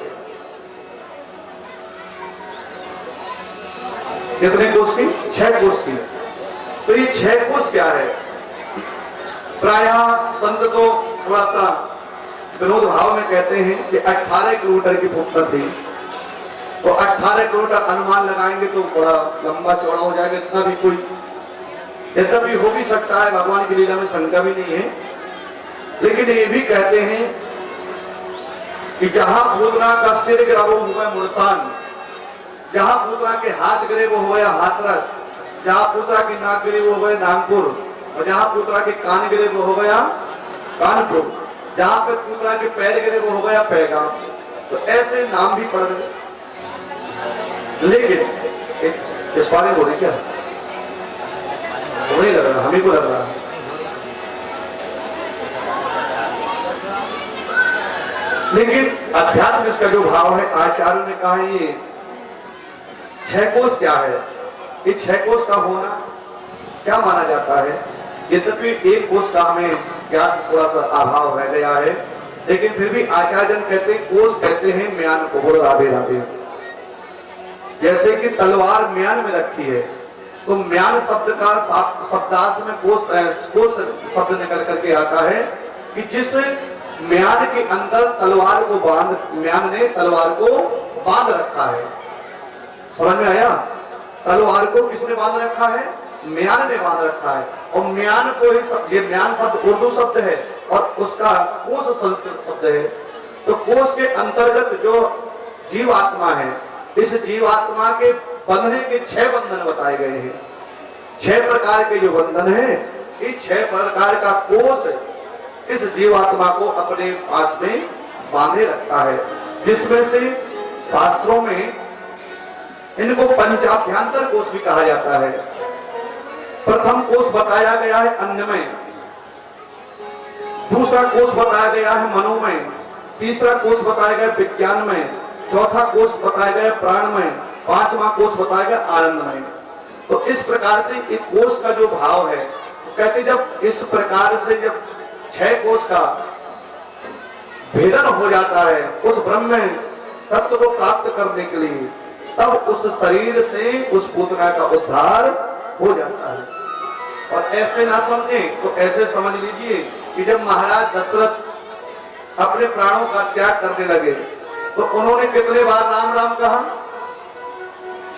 कितने कोष की? 6 कोष की। तो ये 6 कोष क्या है? प्रायः संत तो थोड़ा सा विनोद भाव में कहते हैं कि 18 किलोमीटर की पूतना थी। तो 18 किलोमीटर अनुमान लगाएंगे तो बड़ा लंबा चौड़ा हो जाएगा। इतना भी कोई, इतना भी हो भी सकता है, भगवान की लीला में शंका भी नहीं है। लेकिन ये भी कहते हैं कि जहां पूतना का सिर गिरा वो हुआ मुरसान, जहां पूतना के हाथ गिरे वो हुआ हाथरस, जहां पूतना की नाक गिरी वो हुआ नागपुर, और जहां पूतना के कान गिरे वो हो गया कानपुर, जहां पर पूतना के पैर गिरे वो हो गया पैगाम। तो ऐसे नाम भी पड़ गए। लेकिन इस बारे में बोले क्या नहीं लग रहा, हमें को लग रहा है। लेकिन अध्यात्म इसका जो भाव है, आचार्य ने कहा ये 6 कोष क्या है? ये 6 कोष का होना क्या माना जाता है? यद्यपि 1 कोष का हमें ज्ञान थोड़ा सा अभाव रह गया है, लेकिन फिर भी आचार्य कहते हैं कोष कहते हैं म्यान को। बोलो राधे राधे। जैसे कि तलवार म्यान में रखी है तो म्यान शब्द का शब्दार्थ में कोष शब्द निकल करके आता है कि जिस म्यान के अंदर तलवार को म्यान ने तलवार को बांध रखा है। समझ में आया? तलवार को किसने बांध रखा है? म्यान ने बांध रखा है। और म्यान को ही, ये म्यान शब्द उर्दू शब्द है और उसका कोष संस्कृत शब्द है। तो कोष के अंतर्गत जो जीवात्मा है, इस जीवात्मा के बंधने के 6 बंधन बताए गए हैं। 6 प्रकार के जो बंधन है, इस 6 प्रकार का कोष इस जीवात्मा को अपने पास में बांधे रखता है, जिसमें से शास्त्रों में इनको पंचाभ्यंतर कोष भी कहा जाता है। प्रथम कोष बताया गया है अन्नमय, दूसरा कोष बताया गया है मनोमय, तीसरा कोष बताया गया विज्ञानमय, चौथा कोष बताया गया प्राणमय, 5वां कोष बताया गया आनंदमय। तो इस प्रकार से एक कोष का जो भाव है, कहते जब इस प्रकार से जब 6 कोष का भेदन हो जाता है उस ब्रह्म तत्व को प्राप्त करने के लिए, तब उस शरीर से उस पूतना का उद्धार हो जाता है। और ऐसे ना समझे तो ऐसे समझ लीजिए कि जब महाराज दशरथ अपने प्राणों का त्याग करने लगे तो उन्होंने कितने बार राम राम कहा?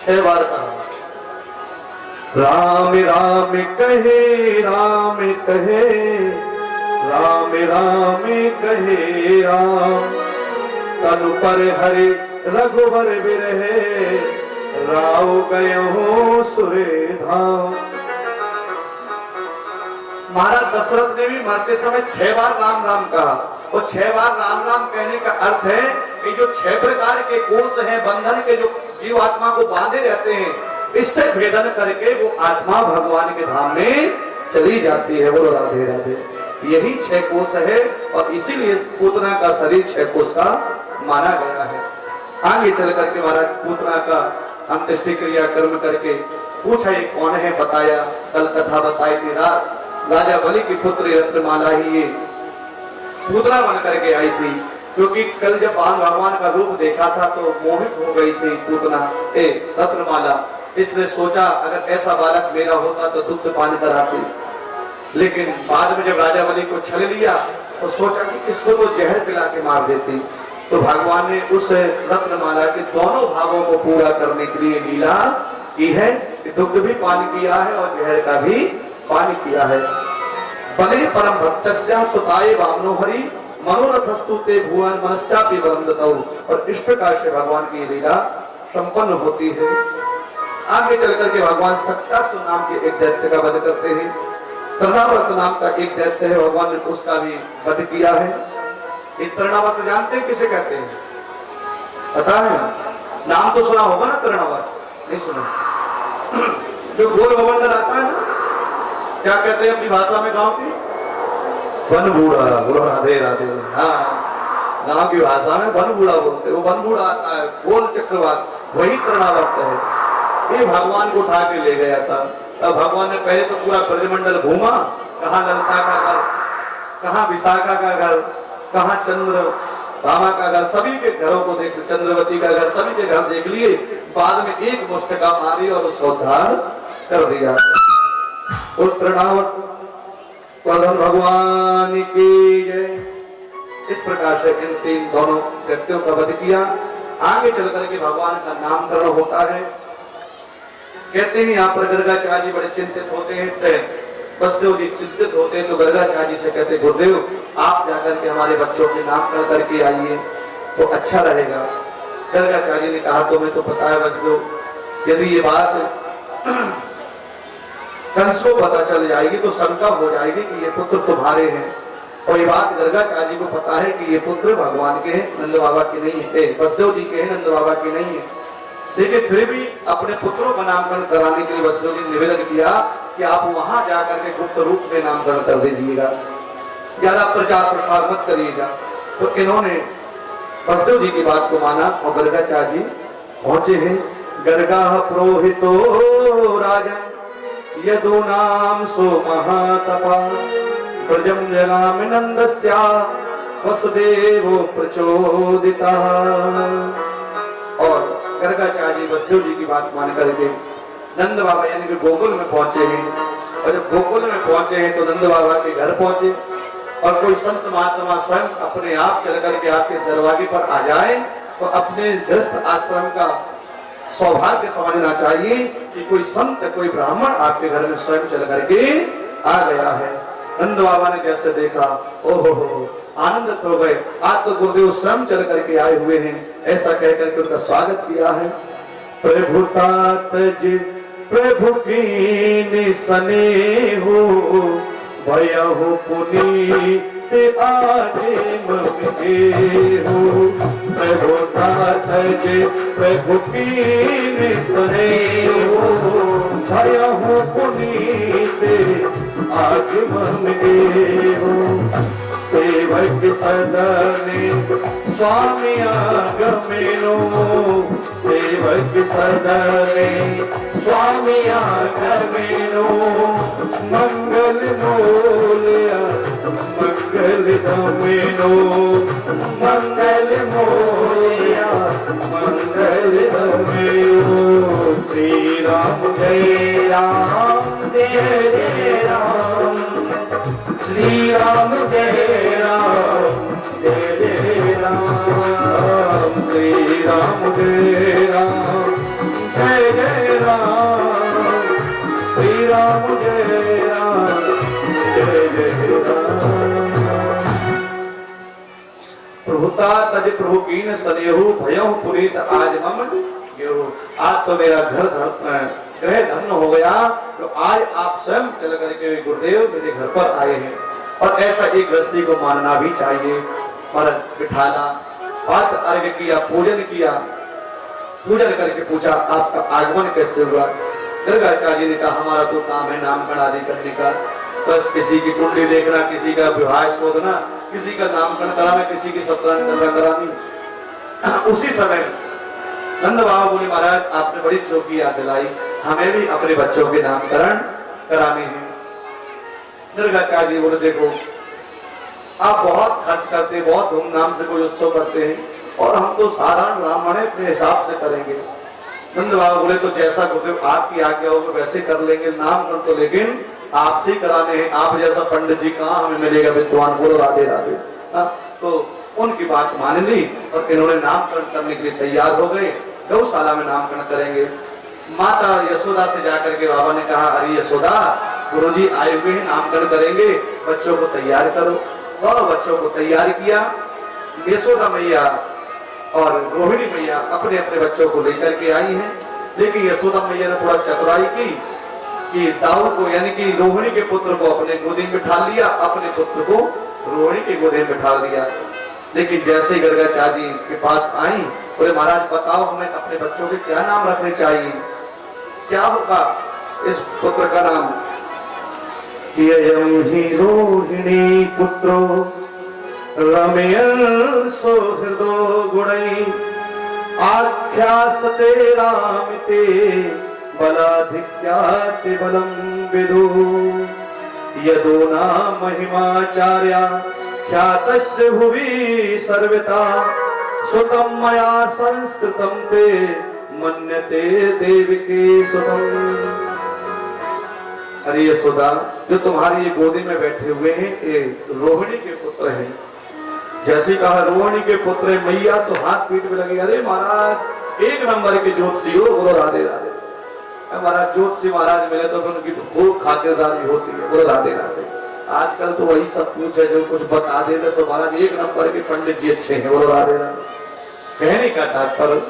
6 बार कहा। राम राम कहे राम कहे, राम राम कहे राम, तनु पर हरि रघुवर बिरहे, राव गयो सुरे धाम। महाराज दशरथ ने भी मरते समय 6 बार राम राम कहा। और 6 बार राम राम कहने का अर्थ है कि जो 6 प्रकार के कोष हैं, बंधन के, जो जीव आत्मा को बांधे रहते हैं, इससे भेदन करके वो आत्मा भगवान के धाम में चली जाती है। बोलो राधे राधे। यही 6 कोष है और इसीलिए पूतना का शरीर 6 कोष का माना गया है। आगे चल करके महाराज पूतना का अंत्येष्टि क्रिया कर्म करके पूछा ये कौन है, बताया। कल कथा बताई थी, राजा बलि की पुत्री रत्नमाला ही ये पूतना बन करके आई थी। क्योंकि कल जब भगवान का रूप देखा था तो मोहित हो गई थी पूतना रत्नमाला। इसने सोचा अगर ऐसा बालक मेरा होता तो दुग्ध पान कराती, लेकिन बाद में जब राजा बलि को छल लिया तो सोचा कि इसको तो जहर पिला के मार देती। तो भगवान ने उस रत्नमाला के दोनों भागों को पूरा करने के लिए लीला की है कि दुग्ध भी पान किया है और जहर का भी पान किया है। बले परम भक्तस्या सुताये वामनो हरि, मनोरथस्तु ते भुवन मनस्यापि वरम दतौ। और इस प्रकार से भगवान की लीला संपन्न होती है। आगे चलकर के भगवान सक्तासुर नाम के एक दैत्य का वध करते हैं। तृणावर्त नाम का एक दैत्य है, भगवान ने उसका भी वध किया है। ये तृणावर्त जानते हैं किसे कहते हैं? पता है? नाम तो सुना होगा ना तृणावर्त? नहीं सुना? जो गोल भवन आता है ना, क्या कहते हैं अपनी भाषा में गांव की? बनबूढ़ा। बोलो राधे राधे। हाँ, गांव की भाषा में बनबूढ़ा बोलते हैं। वो बनबूढ़ा आता है, गोल चक्रवात, वही तृणावर्त है। ये भगवान को उठा के ले गया था। तब भगवान ने पहले तो पूरा ब्रजमंडल घूमा, कहाँ ललिता का घर, कहाँ विशाखा का घर, कहाँ चंद्र भामा का घर, सभी के घरों को देख, चंद्रवती का घर, सभी के घर देख लिए। बाद में एक मुष्टिका मारी और उसका उद्धार कर दिया। प्रधान भगवान की जय। इस प्रकार से इन 3 दोनों व्यक्तियों का वध किया। आगे चल करके भगवान का नामकरण होता है। कहते हैं यहाँ पर गर्गाचार्य जी बड़े चिंतित होते हैं। वसुदेव जी चिंतित होते हैं तो गर्गाचार्य जी से कहते, गुरुदेव आप जाकर के हमारे बच्चों के नामकरण करके आइए तो अच्छा रहेगा। गर्गाचार्य ने कहा तुम्हें तो पता है वसुदेव, यदि ये बात कंस को पता चल जाएगी तो शंका हो जाएगी कि ये पुत्र तुम्हारे हैं। और ये बात गर्गाचार्य जी को पता है कि ये पुत्र भगवान के हैं, नंद बाबा के नहीं है, वसुदेव जी के हैं, नंद बाबा के नहीं है। लेकिन फिर भी अपने पुत्रों का नामकरण कराने के लिए वसुदेव जी ने निवेदन किया कि आप वहां जाकर के गुप्त रूप में नामकरण कर दीजिएगा, ज्यादा प्रचार प्रसार मत करिएगा। तो इन्होंने वसुदेव जी की बात को माना और गर्गाचार्य जी पहुंचे हैं। गर्गा पुरोहितो राजन यदु नाम सो महातपा, ब्रजम जगामि नंदस्या वसुदेवो प्रचोदिता। और गर्गाचार्य वसुदेव जी की बात मान करके नंद बाबा यानी कि गोकुल में पहुंचे हैं। और जब गोकुल में पहुंचे हैं तो नंद बाबा के घर पहुंचे और कोई संत महात्मा स्वयं अपने आप चल करके आपके दरवाजे पर आ जाए तो अपने गृहस्थ आश्रम का सौभाग्य समझना चाहिए कि कोई संत, कोई ब्राह्मण आपके घर में स्वयं चल करके आ गया है। नंद बाबा ने जैसे देखा, ओहो आनंदित हो गए, आज तो गुरुदेव स्वयं चल करके आए हुए हैं, ऐसा कहकर के उनका स्वागत किया है। प्रभुतात जी प्रभु की सने हो, भयहु पुनीत आजे मगे हो। प्रभुतात जी प्रभु की सने हो, भयहु पुनीत आज मगे हो। सेवक सदने स्वामी आगमेनो, सेवक सदने स्वामी आगमेनो। मंगल मोलिया मंगल दमेनो, मंगल मोलिया मंगल दमेनो। श्री राम जय राम जय जय श्री राम जय राम जय जय राम श्री राम जय राम जय जय राम श्री राम जय राम जय जय राम। प्रभुता तज प्रभु कीन सनेहु भयहु पुनीत आज मम गेहु। आज तो मेरा ग्रह धन्य हो गया, तो आज आप स्वयं चल करके गुरुदेव मेरे घर पर आए हैं। और ऐसा एक गृहस्थी को मानना भी चाहिए। महाराज बिठाना, बात अर्घ किया, पूजन किया, पूजन करके पूछा आपका आगमन कैसे हुआ। गर्गाचार्य ने कहा हमारा तो काम है नामकरण आदि करने का, बस किसी की कुंडली देखना, किसी का विवाह शोधना, किसी का नामकरण कराना, किसी की सत्याग्रह करानी। उसी समय नंद बाबा बोले महाराज आपने बड़ी चौकी याद दिलाई, हमें भी अपने बच्चों के नामकरण कराने हैं। गर्गाचार्य बोले देखो आप बहुत खर्च करते, बहुत धूमधाम से कोई उत्सव करते हैं, और हम तो साधारण ब्राह्मण है, अपने हिसाब से करेंगे। नंद बाबा बोले तो जैसा गुरुदेव आपकी आज्ञा होगा वैसे कर लेंगे, नामकरण तो लेकिन आपसे ही कराने हैं। आप जैसा पंडित जी कहाँ हमें मिलेगा विद्वान, बोलो राधे राधे। तो उनकी बात मान ली और इन्होंने नामकरण करने के लिए तैयार हो गए। गौशाला में नामकरण करेंगे। माता यशोदा से जाकर के बाबा ने कहा अरे यशोदा गुरुजी आए हुए हैं, नामकरण करेंगे, बच्चों को तैयार करो। और बच्चों को तैयार किया। यशोदा मैया और रोहिणी मैया अपने अपने बच्चों को लेकर के आई हैं। लेकिन यशोदा मैया ने थोड़ा चतुराई की कि दाऊ को यानी कि रोहिणी के पुत्र को अपने गोदी में बिठा लिया, अपने पुत्र को रोहिणी के गोदी में बिठा लिया। लेकिन जैसे गर्गाचार्य के पास आई, बोले महाराज बताओ हमें अपने बच्चों के क्या नाम रखने चाहिए, क्या होगा इस पुत्र का नाम। रोहिणी पुत्रो रमयन सुहृदो गुणै आख्यासते रामिते बलाधिक्याति बलम विदु यदो ना महिमाचार्या ख्यातस्य भुवि सर्वता सुतम मया संस्कृतम ते मन्यते देवकी सुतम। अरे यशोदा जो तुम्हारी ये गोदी में बैठे हुए हैं ये रोहिणी के पुत्र हैं। जैसे कहा रोहिणी के पुत्र है मैया तो हाथ पीठ में लगे, अरे महाराज एक नंबर के ज्योतिषी हो, बोलो राधे राधे। महाराज ज्योतिषी महाराज मिले तो उनकी खूब खातिरदारी होती है, बोलो राधे राधे। आजकल तो वही सब कुछ है जो कुछ बता देते तो महाराज एक नंबर के पंडित जी अच्छे हैं, बोलो राधे राधे। कहने का तात्पर्य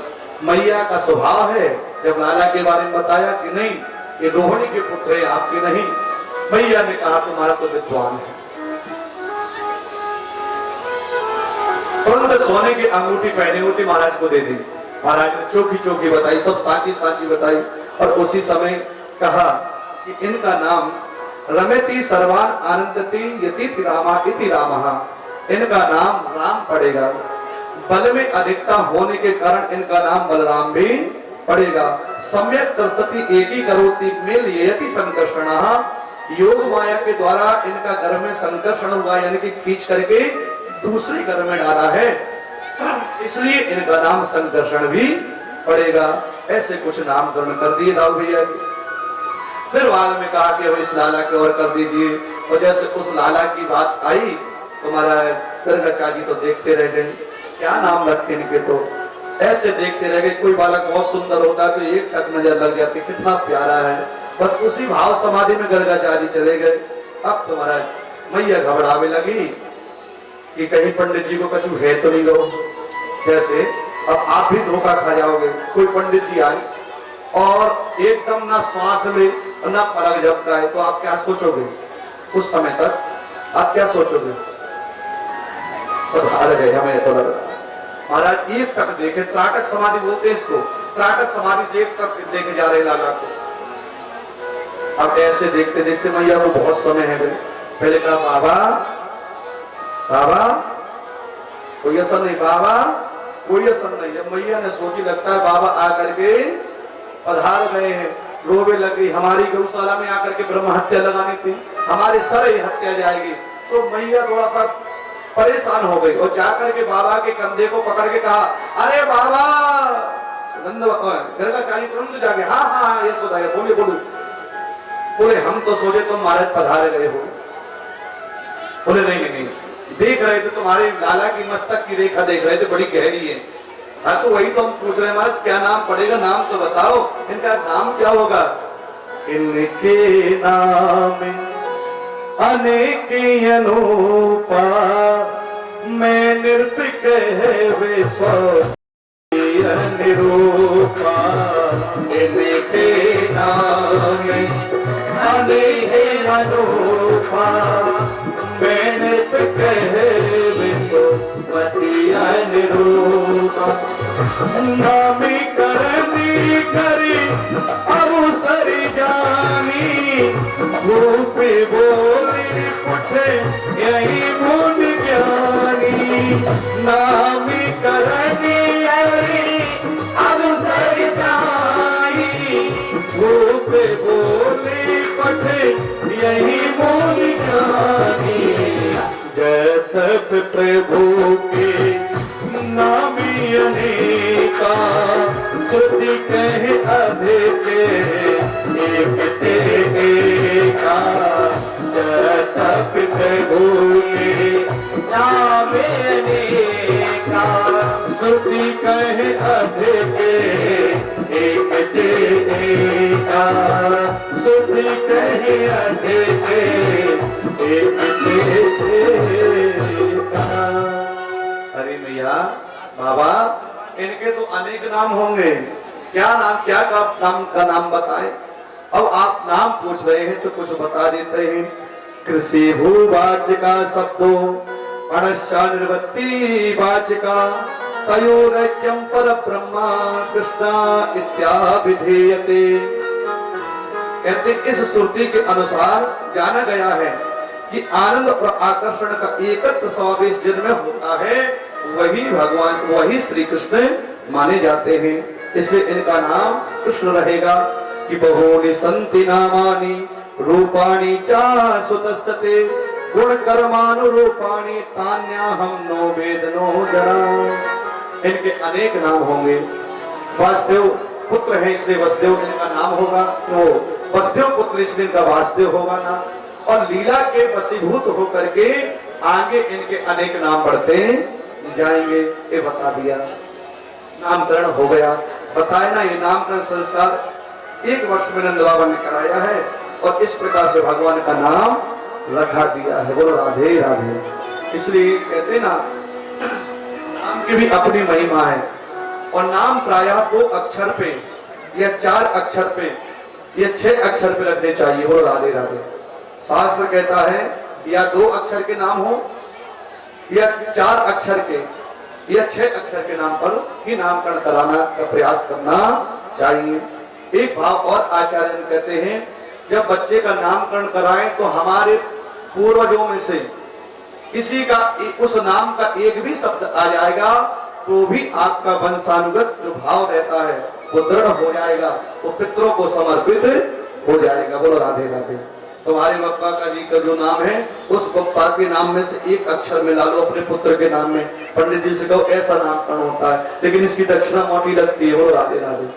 मैया का स्वभाव है, जब लाला के बारे में बताया कि नहीं ये रोहिणी के पुत्र है आपके नहीं, मैया ने कहा तुम्हारा तो विद्वान है। तुरंत सोने की अंगूठी पहने हुई थी महाराज को दे दी। महाराज ने चौकी चौकी बताई, सब साची साची बताई। और उसी समय कहा कि इनका नाम रमेति सर्वान आनंदति यति रामा इति रामः। इनका नाम राम पड़ेगा। बल में अधिकता होने के कारण इनका नाम बलराम भी पड़ेगा। सम्यक कर्षति एकी करोति मेल यति संकर्षणः। योग माया के द्वारा इनका घर में संकर्षण हुआ, यानी कि खींच करके दूसरे घर में डाला है, इसलिए इनका नाम संकर्षण भी पड़ेगा। ऐसे कुछ नामकरण कर दिए दाऊ भैया के। फिर बाद में कहा कि इस लाला के और कर दीजिए। और जैसे उस लाला की बात आई तुम्हारा गर्गाचार्य तो देखते रह गए क्या नाम रखे इनके। तो ऐसे देखते रह गए। कोई बालक बहुत सुंदर होता तो एक टक नजर लग जाती कितना प्यारा है, बस उसी भाव समाधि में गर्गाचार्य चले गए। अब तुम्हारा मैया घबरावे लगी कि कहीं पंडित जी को कछु है तो नहीं लो, जैसे अब आप भी धोखा खा जाओगे। कोई पंडित जी आए और एकदम ना श्वास ले और ना पलक झपकाए तो आप क्या सोचोगे? उस समय तक आप क्या सोचोगे? पधार गए हमें तो लग रहा। महाराज एक तक देखे, त्राटक समाधि बोलते हैं इसको। त्राटक समाधि से एक तक देखे जा रहे लाला को। अब ऐसे देखते देखते मैया को बहुत समय है। पहले कहा बाबा बाबा कोई असर नहीं, बाबा कोई असर नहीं। जब मैया ने सोची लगता है बाबा आकर के पधार गए हैं, रोवे लगी। हमारी गौशाला में आकर के ब्रह्म हत्या लगानी थी, हमारे सर ही हत्या जाएगी। तो मैया थोड़ा सा परेशान हो गई और जाकर के बाबा के कंधे को पकड़ के कहा अरे बाबा। गर्गाचार्य तुरंत जाके हाँ हाँ यशोदा बोले बोले बोले हम तो सोचे तुम महाराज पधारे गए हो। बोले नहीं नहीं नहीं, देख रहे थे तुम्हारे लाला की मस्तक की रेखा देख रहे थे, बड़ी गहरी है। हाँ तो वही तो हम पूछ रहे हैं महाराज, क्या नाम पड़ेगा, नाम तो बताओ, इनका नाम क्या होगा? इनके नाम अनेक अनूपा, मैं निर्भीक है विश्व निरूपा। इनके नाम अनेक अनूपा, मैं निर्भीक है विश्वपति निरूपा। नामी करनी करी अवसर जानी, रूप बोली पूछे यही मुन ज्ञानी। नामी करनी करी अवसर जानी, रूप बोली पूछे यही मुन ज्ञानी। जय तप प्रभु के नामी अनेका, श्रुति कहे अधिक एक तेका। जय तप प्रभु के नामी अनेका, श्रुति कहे अधिक एक तेका। श्रुति कहे अधिक एक तेका। अरे मैया बाबा, इनके तो अनेक नाम होंगे, क्या नाम, क्या नाम का नाम बताएं? अब आप नाम पूछ रहे हैं तो कुछ बता देते हैं। कृषि भूवाचिका शब्दो अणश्चा निर्वृत्ति वाचिका, तयोरैक्यं पर ब्रह्मा कृष्णा इत्याभिधेयते। कहते इस श्रुति के अनुसार जाना गया है कि आनंद और आकर्षण का एकत्र समावेश जिनमें होता है वही भगवान, वही श्री कृष्ण माने जाते हैं। इसलिए इनका नाम कृष्ण रहेगा। कि बहूनि संति नामानि रूपाणि च सुतस्ते, गुण कर्मानुरूपाणि तान्याहं नो वेदनो जरा। इनके अनेक नाम होंगे। वासुदेव पुत्र है इसलिए वसुदेव इनका नाम होगा, तो वसुदेव पुत्र इसलिए इनका वासुदेव होगा नाम। और लीला के वशीभूत होकर के आगे इनके अनेक नाम बढ़ते जाएंगे। ये बता दिया, नामकरण हो गया। बताए ना, ये नामकरण संस्कार 1 वर्ष में नंद बाबा ने कराया है और इस प्रकार से भगवान का नाम रखा दिया है। बोलो राधे राधे। इसलिए कहते ना, नाम की भी अपनी महिमा है। और नाम प्रायः 2 अक्षर पे या 4 अक्षर पे या 6 अक्षर पे रखने चाहिए। बोलो राधे राधे। शास्त्र कहता है या 2 अक्षर के नाम हो या 4 अक्षर के या 6 अक्षर के नाम पर ही नामकरण कराना का प्रयास करना चाहिए। एक भाव और आचार्य कहते हैं, जब बच्चे का नामकरण कराएं तो हमारे पूर्वजों में से किसी का उस नाम का एक भी शब्द आ जाएगा तो भी आपका वंशानुगत जो भाव रहता है वो दृढ़ हो जाएगा, वो पितरों को समर्पित हो जाएगा। बोलो राधे राधे। तुम्हारे बप्पा का जी का जो नाम है उस बप्पा के नाम में से एक अक्षर मिला लो अपने पुत्र के नाम में। पंडित जी से कहो ऐसा नामकरण होता है, लेकिन इसकी दक्षिणा मोटी लगती है। बोलो राधे राधे।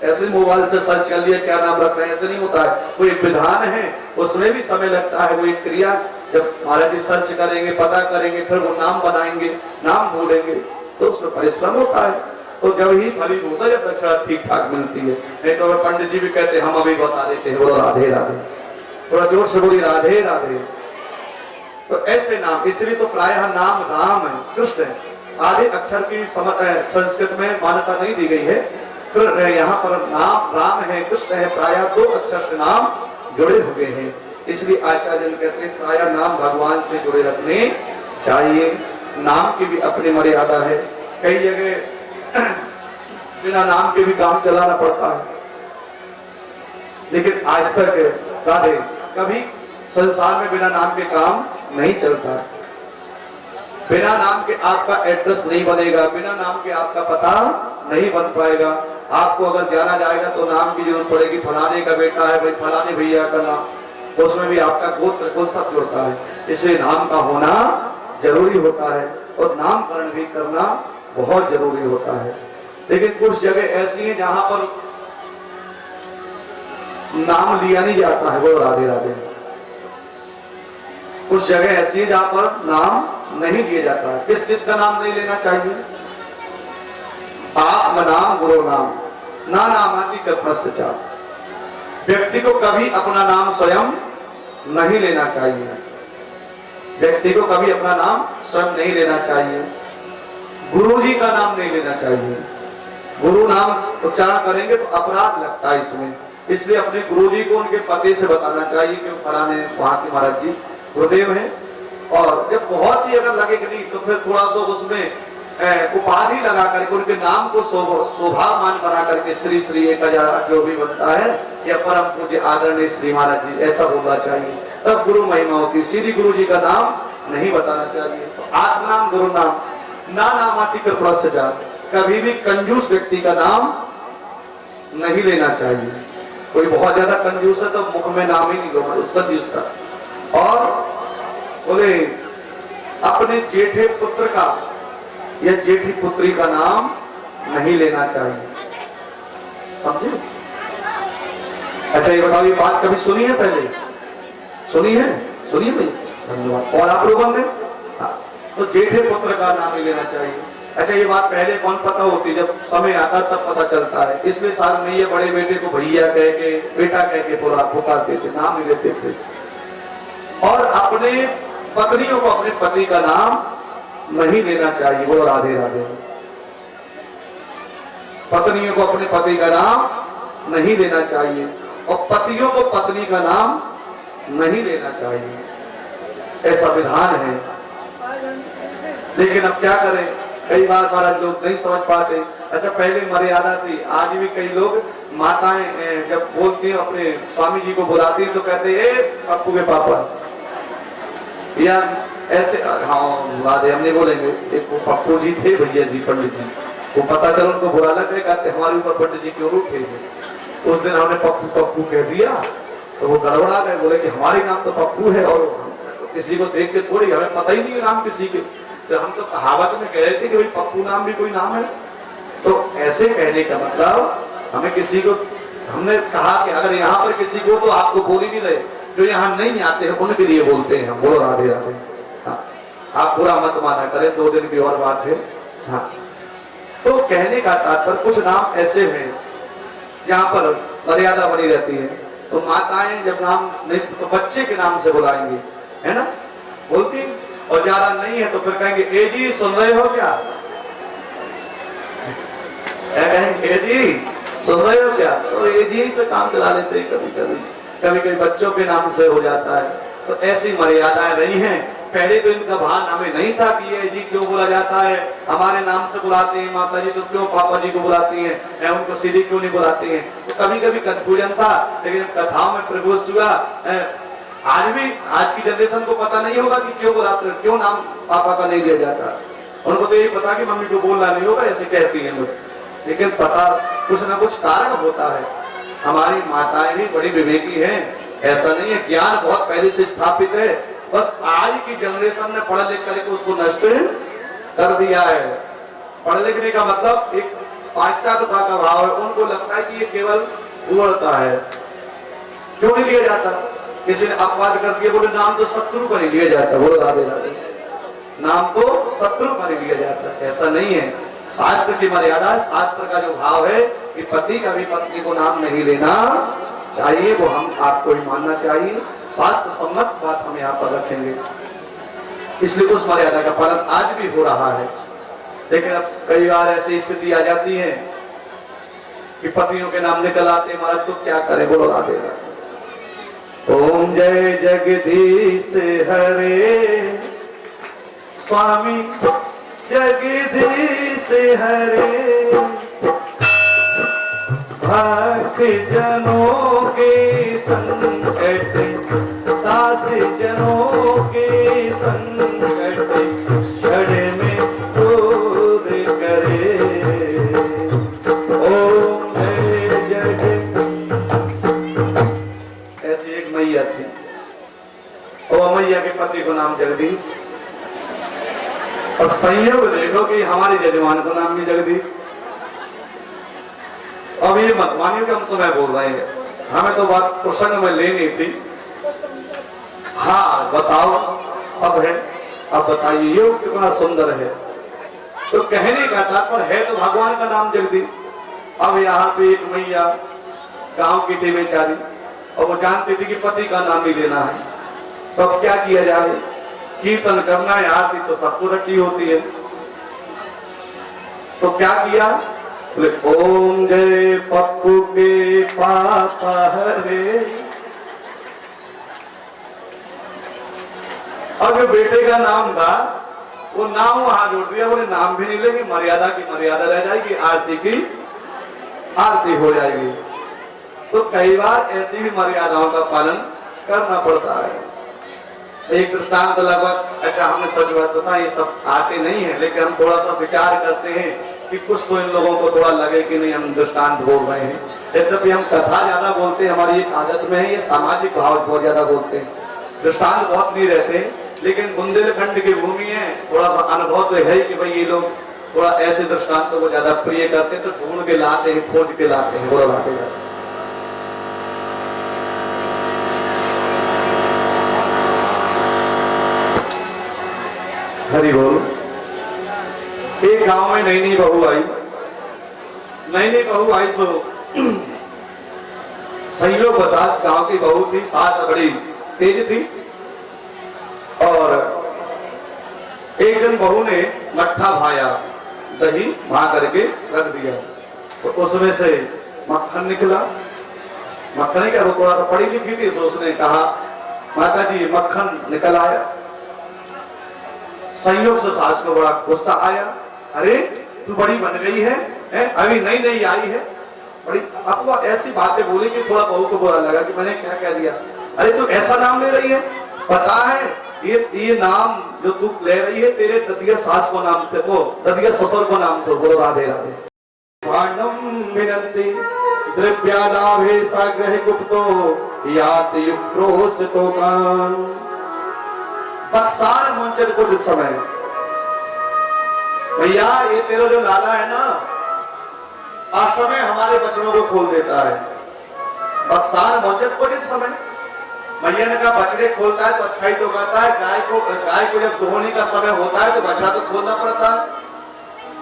ऐसे मोबाइल से सर्च कर लिया क्या नाम रखना है, ऐसे नहीं होता है। वो एक विधान है, उसमें भी समय लगता है। वो एक क्रिया, जब महाराज जी सर्च करेंगे, पता करेंगे, फिर वो नाम बनाएंगे, नाम ढूंढेंगे, तो उसमें परिश्रम होता है। तो जब ही फलित होता है, जब दक्षिणा ठीक ठाक मिलती है। नहीं तो पंडित जी भी कहते हैं हम अभी बता देते हैं। बोलो राधे राधे। थोड़ा जोर से बोली राधे राधे। तो ऐसे नाम, इसलिए तो प्रायः नाम राम है, कृष्ण है। आधे अक्षर की संस्कृत में मान्यता नहीं दी गई है। यहाँ पर नाम राम है, कृष्ण है, प्रायः 2 अक्षर से नाम जुड़े हुए हैं। इसलिए आचार्य कहते हैं प्रायः नाम भगवान से जुड़े रखने चाहिए। नाम की भी अपनी मर्यादा है। कई जगह बिना नाम के भी काम चलाना पड़ता है, लेकिन आज तक राधे कभी संसार में बिना नाम के काम नहीं चलता। बिना नाम के आपका एड्रेस नहीं बनेगा, बिना नाम के आपका पता नहीं बन पाएगा। आपको अगर जाना जाएगा तो नाम की जरूरत पड़ेगी। फलाने का बेटा है भाई, फलाने भैया का नाम, उसमें भी आपका गोत्र कुल सब जुड़ता है। इसलिए नाम का होना जरूरी होता है और नामकरण भी करना बहुत जरूरी होता है। लेकिन कुछ जगह ऐसी है जहां पर नाम लिया नहीं जाता है। वो राधे राधे। कुछ जगह ऐसी है जहां पर नाम नहीं लिया जाता है। किस किस का नाम नहीं लेना चाहिए? आत्म नाम गुरु नाम ना नामाति कर्मस्यचात्। व्यक्ति को कभी अपना नाम स्वयं नहीं लेना चाहिए। व्यक्ति को कभी अपना नाम स्वयं नहीं लेना चाहिए। गुरु जी का नाम नहीं लेना चाहिए। गुरु नाम उच्चारण करेंगे तो अपराध लगता है इसमें, इसलिए अपने गुरु जी को उनके पते से बताना चाहिए कि फलाने वहां के महाराज जी गुरुदेव हैं। और जब बहुत ही अगर लगे कि नहीं तो फिर थोड़ा सा उसमें उपाधि लगा करके उनके नाम को शोभामान बना करके श्री श्री 1008 जो भी बनता है या परम पूज्य आदरणीय श्री महाराज जी ऐसा बोलना चाहिए, तब गुरु महिमा होती। सीधी गुरु जी का नाम नहीं बताना चाहिए। तो आत्म नाम गुरु नाम ना नामाति कर्मस्यचात्। कभी भी कंजूस व्यक्ति का नाम नहीं लेना चाहिए। कोई बहुत ज्यादा कंजूस है तो मुख में नाम ही नहीं लो उस कंजूस का। और बोले अपने जेठे पुत्र का या जेठी पुत्री का नाम नहीं लेना चाहिए। समझे? अच्छा ये बताओ, ये बात कभी सुनी है? पहले सुनी है? सुनिए भाई, धन्यवाद। और आप लोगों ने तो जेठे पुत्र का नाम नहीं लेना चाहिए। अच्छा ये बात पहले कौन पता होती? जब समय आता तब पता चलता है। इसलिए साथ में ये बड़े बेटे को भैया कह के बेटा कह के पुकारते थे, नाम नहीं लेते थे। और अपने पत्नियों को अपने पति का नाम नहीं लेना चाहिए। बोलो राधे राधे। पत्नियों को अपने पति का नाम नहीं लेना चाहिए और पतियों को पत्नी का नाम नहीं लेना चाहिए, ऐसा विधान है। लेकिन अब क्या करें, कई बार महाराज लोग नहीं समझ पाते। अच्छा पहले मर्यादा थी, आज भी कई लोग माताएं जब बोलती हैं अपने स्वामी जी को बुलाती हैं तो कहते हैं ए पप्पू के पापा, या ऐसे हाँ राधे हमने बोलेंगे। एक वो पप्पू जी थे भैया जी पंडित जी, वो पता चलो उनको बुरा लग गया, कहते हमारे ऊपर पंडित जी क्यों रूठे थे। उस दिन हमने पप्पू पप्पू कह दिया तो वो गड़बड़ा गए, बोले कि हमारे नाम तो पप्पू है और किसी को देख के थोड़ी, हमें पता ही नहीं है नाम किसी के। तो हम तो कहावत में कह रहे थे कि भाई पप्पू नाम भी कोई नाम है। तो ऐसे कहने का मतलब हमें किसी को, हमने कहा कि अगर यहाँ पर किसी को तो आपको बोल ही नहीं रहे, जो यहाँ नहीं आते हैं उनके लिए बोलते हैं हम। बोलो राधे राधे। हाँ आप बुरा मत माना करें, 2 दिन की और बात है। हाँ तो कहने का तात्पर्य कुछ नाम ऐसे हैं यहाँ पर मर्यादा बनी रहती है। तो माताएं जब नाम नहीं तो बच्चे के नाम से बुलाएंगे, है ना, बोलती। और ज्यादा नहीं है तो फिर कहेंगे ए जी सुन रहे हो क्या? क्या कहेंगे? ए जी सुन रहे हो क्या? तो ए जी से काम चला लेते हैं। कभी कभी कभी कभी बच्चों के नाम से हो जाता है। तो ऐसी मर्यादाएं रही हैं। पहले तो इनका भान हमें नहीं था कि ये जी क्यों बोला जाता है, हमारे नाम से बुलाते हैं माता जी तो क्यों पापा जी को बुलाती हैं, उनको सीधी क्यों नहीं बुलाती हैं। तो कभी कभी कंफ्यूजन था, लेकिन कथाओं में प्रवेश हुआ। आज भी आज की जनरेशन को पता नहीं होगा कि क्यों बुलाते, क्यों नाम पापा का नहीं लिया जाता। उनको तो यही पता कि मम्मी को बोलना नहीं होगा, ऐसे कहती है बस। लेकिन पता कुछ ना कुछ कारण होता है। हमारी माताएं भी बड़ी विवेकी हैं, ऐसा नहीं है। ज्ञान बहुत पहले से स्थापित है, बस आज की जनरेशन ने पढ़ लिख करके उसको नष्ट कर दिया है। पढ़ लिखने का मतलब एक पाश्चात्यता का भाव है। उनको लगता है कि ये केवल उड़ता है। क्यों नहीं लिया जाता? किसी ने अपवाद कर दिया, बोले नाम तो शत्रु का नहीं लिया जाता। बोलो राधे राधे। नाम तो शत्रु का नहीं लिया जाता, ऐसा नहीं है। शास्त्र की मर्यादा, शास्त्र का जो भाव है कि पति का भी पत्नी को नाम नहीं लेना चाहिए, वो हम आपको ही मानना चाहिए। शास्त्र सम्मत बात हम यहाँ पर रखेंगे, इसलिए उस मर्यादा का पालन आज भी हो रहा है। लेकिन अब कई बार ऐसी स्थिति आ जाती है कि पतियों के नाम निकल आते हैं, महाराज तो क्या करें? बोलो राधे राधे। ओम जय जगदीश हरे स्वामी जगदीश हरे, भक्त जनों के संकट दास जनों के संकट क्षण में दूर करे। ओम जय जगदीश। ऐसी एक मैया थी, और मैया के पति को नाम जगदीश। और संयोग देखो कि हमारे जजमान को नाम भी जगदीश। अब ये मत मानिए कि हम तो मैं बोल रहे हैं, हमें तो बात प्रसंग में लेनी थी। हाँ बताओ, सब है। अब बताइए ये कितना सुंदर है। तो कहने का तात्पर्य है तो भगवान का नाम जगदीश। अब यहाँ पे एक मैया गांव की थी बेचारी, और वो जानती थी कि पति का नाम ही लेना है, तो अब क्या किया जाए? कीर्तन करना है, आरती तो सबको रखी होती है। तो क्या किया? बोले ओम जय पप्पू के पापा हरे। अब जो बेटे का नाम था वो नाम वहां जोड़ दिया। बोले नाम भी नहीं लेंगे, मर्यादा की मर्यादा रह जाएगी, आरती की आरती हो जाएगी। तो कई बार ऐसी भी मर्यादाओं का पालन करना पड़ता है। एक दृष्टांत तो लगभग, अच्छा हमें सच बात पता ये सब आते नहीं है, लेकिन हम थोड़ा सा विचार करते हैं कि कुछ तो इन लोगों को थोड़ा लगे कि नहीं हम दृष्टांत बोल रहे हैं। यद्यपि हम कथा ज्यादा बोलते हैं, हमारी एक आदत में है, ये सामाजिक भाव बहुत ज्यादा बोलते हैं, दृष्टांत बहुत नहीं रहते। लेकिन बुंदेलखंड की भूमि है, थोड़ा सा अनुभव तो है कि भाई ये लोग थोड़ा ऐसे दृष्टांत को ज्यादा प्रिय करते हैं, तो ढूंढ के लाते हैं, खोज के लाते हैं, वो लाते हैं। हरि बोल। एक गांव में नई नई बहू आई, तो संयोग बसात गांव की बहू थी, सास बड़ी तेज थी, और एक दिन बहू ने मट्ठा भाया, दही भा करके रख दिया, तो उसमें से मक्खन निकला। मक्खन क्या, वो थोड़ा सा पढ़ी लिखी थी, तो उसने कहा माता जी मक्खन निकल आया। संयोग से सास को बड़ा गुस्सा आया, अरे तू बड़ी बन गई है, अभी नई नई आई है, बड़ी अफवाह ऐसी बातें बोली कि थोड़ा बहू को बुरा लगा कि मैंने क्या कह दिया। अरे तू ऐसा नाम ले रही है, पता है ये नाम जो तू ले रही है तेरे ददिया सास को नाम थे, वो ददिया ससुर को नाम थे। बोलो राधे राधे। विनंती द्रव्यालाभे साग्रह गुप्तो यात युक्रोसितो कान। बक्सार मुंचत कुछ समय, भैया ये तेरा जो लाला है ना, असमय हमारे बचड़ों को खोल देता है। बक्सार मुंचत कुछ समय, भैया ने कहा बछड़े खोलता है तो अच्छा ही तो करता है। गाय को जब दोहनी का समय होता है तो बछड़ा तो खोलना पड़ता है,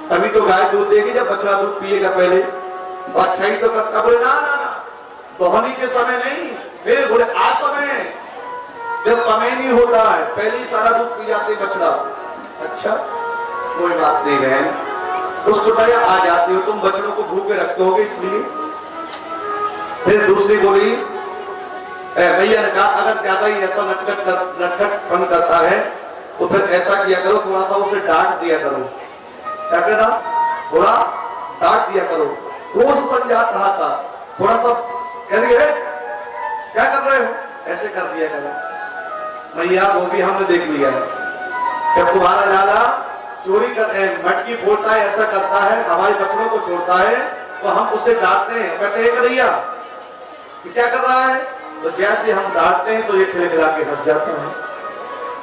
तभी तो गाय दूध देगी, जब बछड़ा दूध पिएगा पहले तो अच्छा ही तो करता। बोले ना ना ना, दोहनी के समय नहीं, फिर बोले असमय, जब समय नहीं होता है पहले ही सारा दूध पी जाते बछड़ा। अच्छा कोई बात नहीं बहन, उसको दया आ जाती हो, तुम बछड़ों को भूखे रखते होगे इसलिए। फिर दूसरी बोली, भैया ने कहा अगर ज्यादा ही ऐसा नटखटपन करता है तो फिर ऐसा किया करो, थोड़ा सा उसे डांट दिया करो। क्या कहना, थोड़ा डांट दिया करो, रोज संजात सा, थोड़ा सा कह दिया क्या कर रहे हो, ऐसे कर दिया करो। भैया वो भी हमने देख लिया है, जब तुम्हारा लाला चोरी कर मटकी फोड़ता है, ऐसा करता है, हमारे बच्चों को छोड़ता है, तो हम उसे डांटते हैं, कहते हैं कन्हैया क्या कर रहा है, तो जैसे हम डांटते हैं तो ये खिलखिला के हंस जाता है।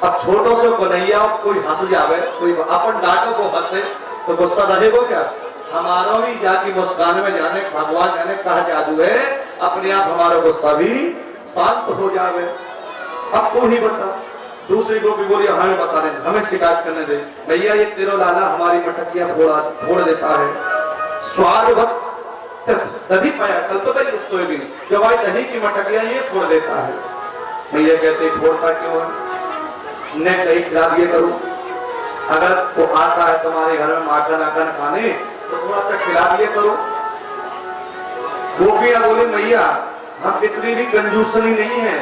अब छोटों से कन्हैया कोई हंस जावे, कोई अपन डांटो को हंसे तो गुस्सा रहेगा क्या? हमारा भी जाति मुस्कान में जाने भगवान जाने कहा जादू है, अपने आप हमारा गुस्सा भी शांत हो जावे। अब तू ही बता, दूसरी को भी बोली हमें बता दे, हमें शिकायत करने दे, भैया ये तेरो लाला हमारी मटकियां फोड़ देता है, स्वाद भक्त दही पाया कल्पता ही इसको भी, जब आई दही की मटकियां ये फोड़ देता है। भैया कहते फोड़ता क्यों है, न दही खिला दिए करो, अगर वो आता है तुम्हारे घर में माखन आखन खाने तो थोड़ा सा खिला दिए करो। गोपियां बोले भैया हम इतनी भी कंजूसनी नहीं है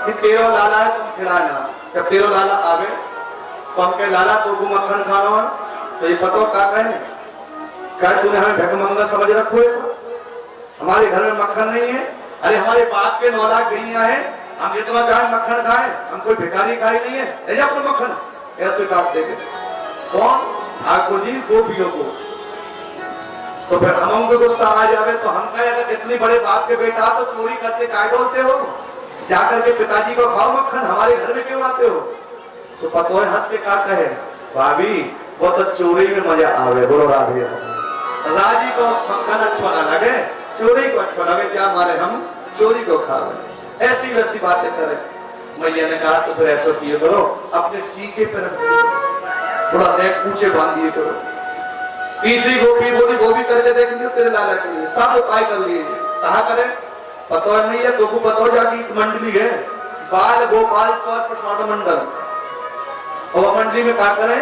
कि तेरा लाला है तुम खिलाना, जब तेरा लाला आवे तो हम कहे लाला तो को मक्खन खाना है, तो ये पता क्या कहे, क्या तूने हमें भिखमंगा समझ रखो है, हमारे घर में मक्खन नहीं है, अरे हमारे बाप के 9 लाख गैया है, हम जितना चाहे मक्खन खाएं, हम कोई भिखारी खाई नहीं है, ले जा अपना मक्खन, ऐसे काट देंगे। कौन? ठाकुर जी गोपियों को। तो फिर हम उनको गुस्सा आ जावे तो हम कहे अगर इतनी बड़े बाप के बेटा तो चोरी करते काय बोलते हो, जाकर के पिताजी को खाओ मक्खन, हमारे घर में क्यों आते हो? सो पतो है हंस के का कहे, भाभी वो तो चोरी में मजा आवे, बोलो राधे राजी को मक्खन अच्छा ना लगे, चोरी को अच्छा लगे, क्या मारे हम चोरी को खा रहे, ऐसी वैसी बातें करें। मैया ने कहा तो फिर ऐसा किए करो, अपने सीके पे रख दिए, थोड़ा नेक ऊंचे बांध दिए करो। तीसरी गोपी बोली वो भी करके देख लियो तेरे लाला के लिए, सब उपाय कर लिए। कहा करे पता नहीं है तो को बताओ, जाके एक मंडली है बाल गोपाल चौर प्रसाद मंडल, और मंडली में क्या करें,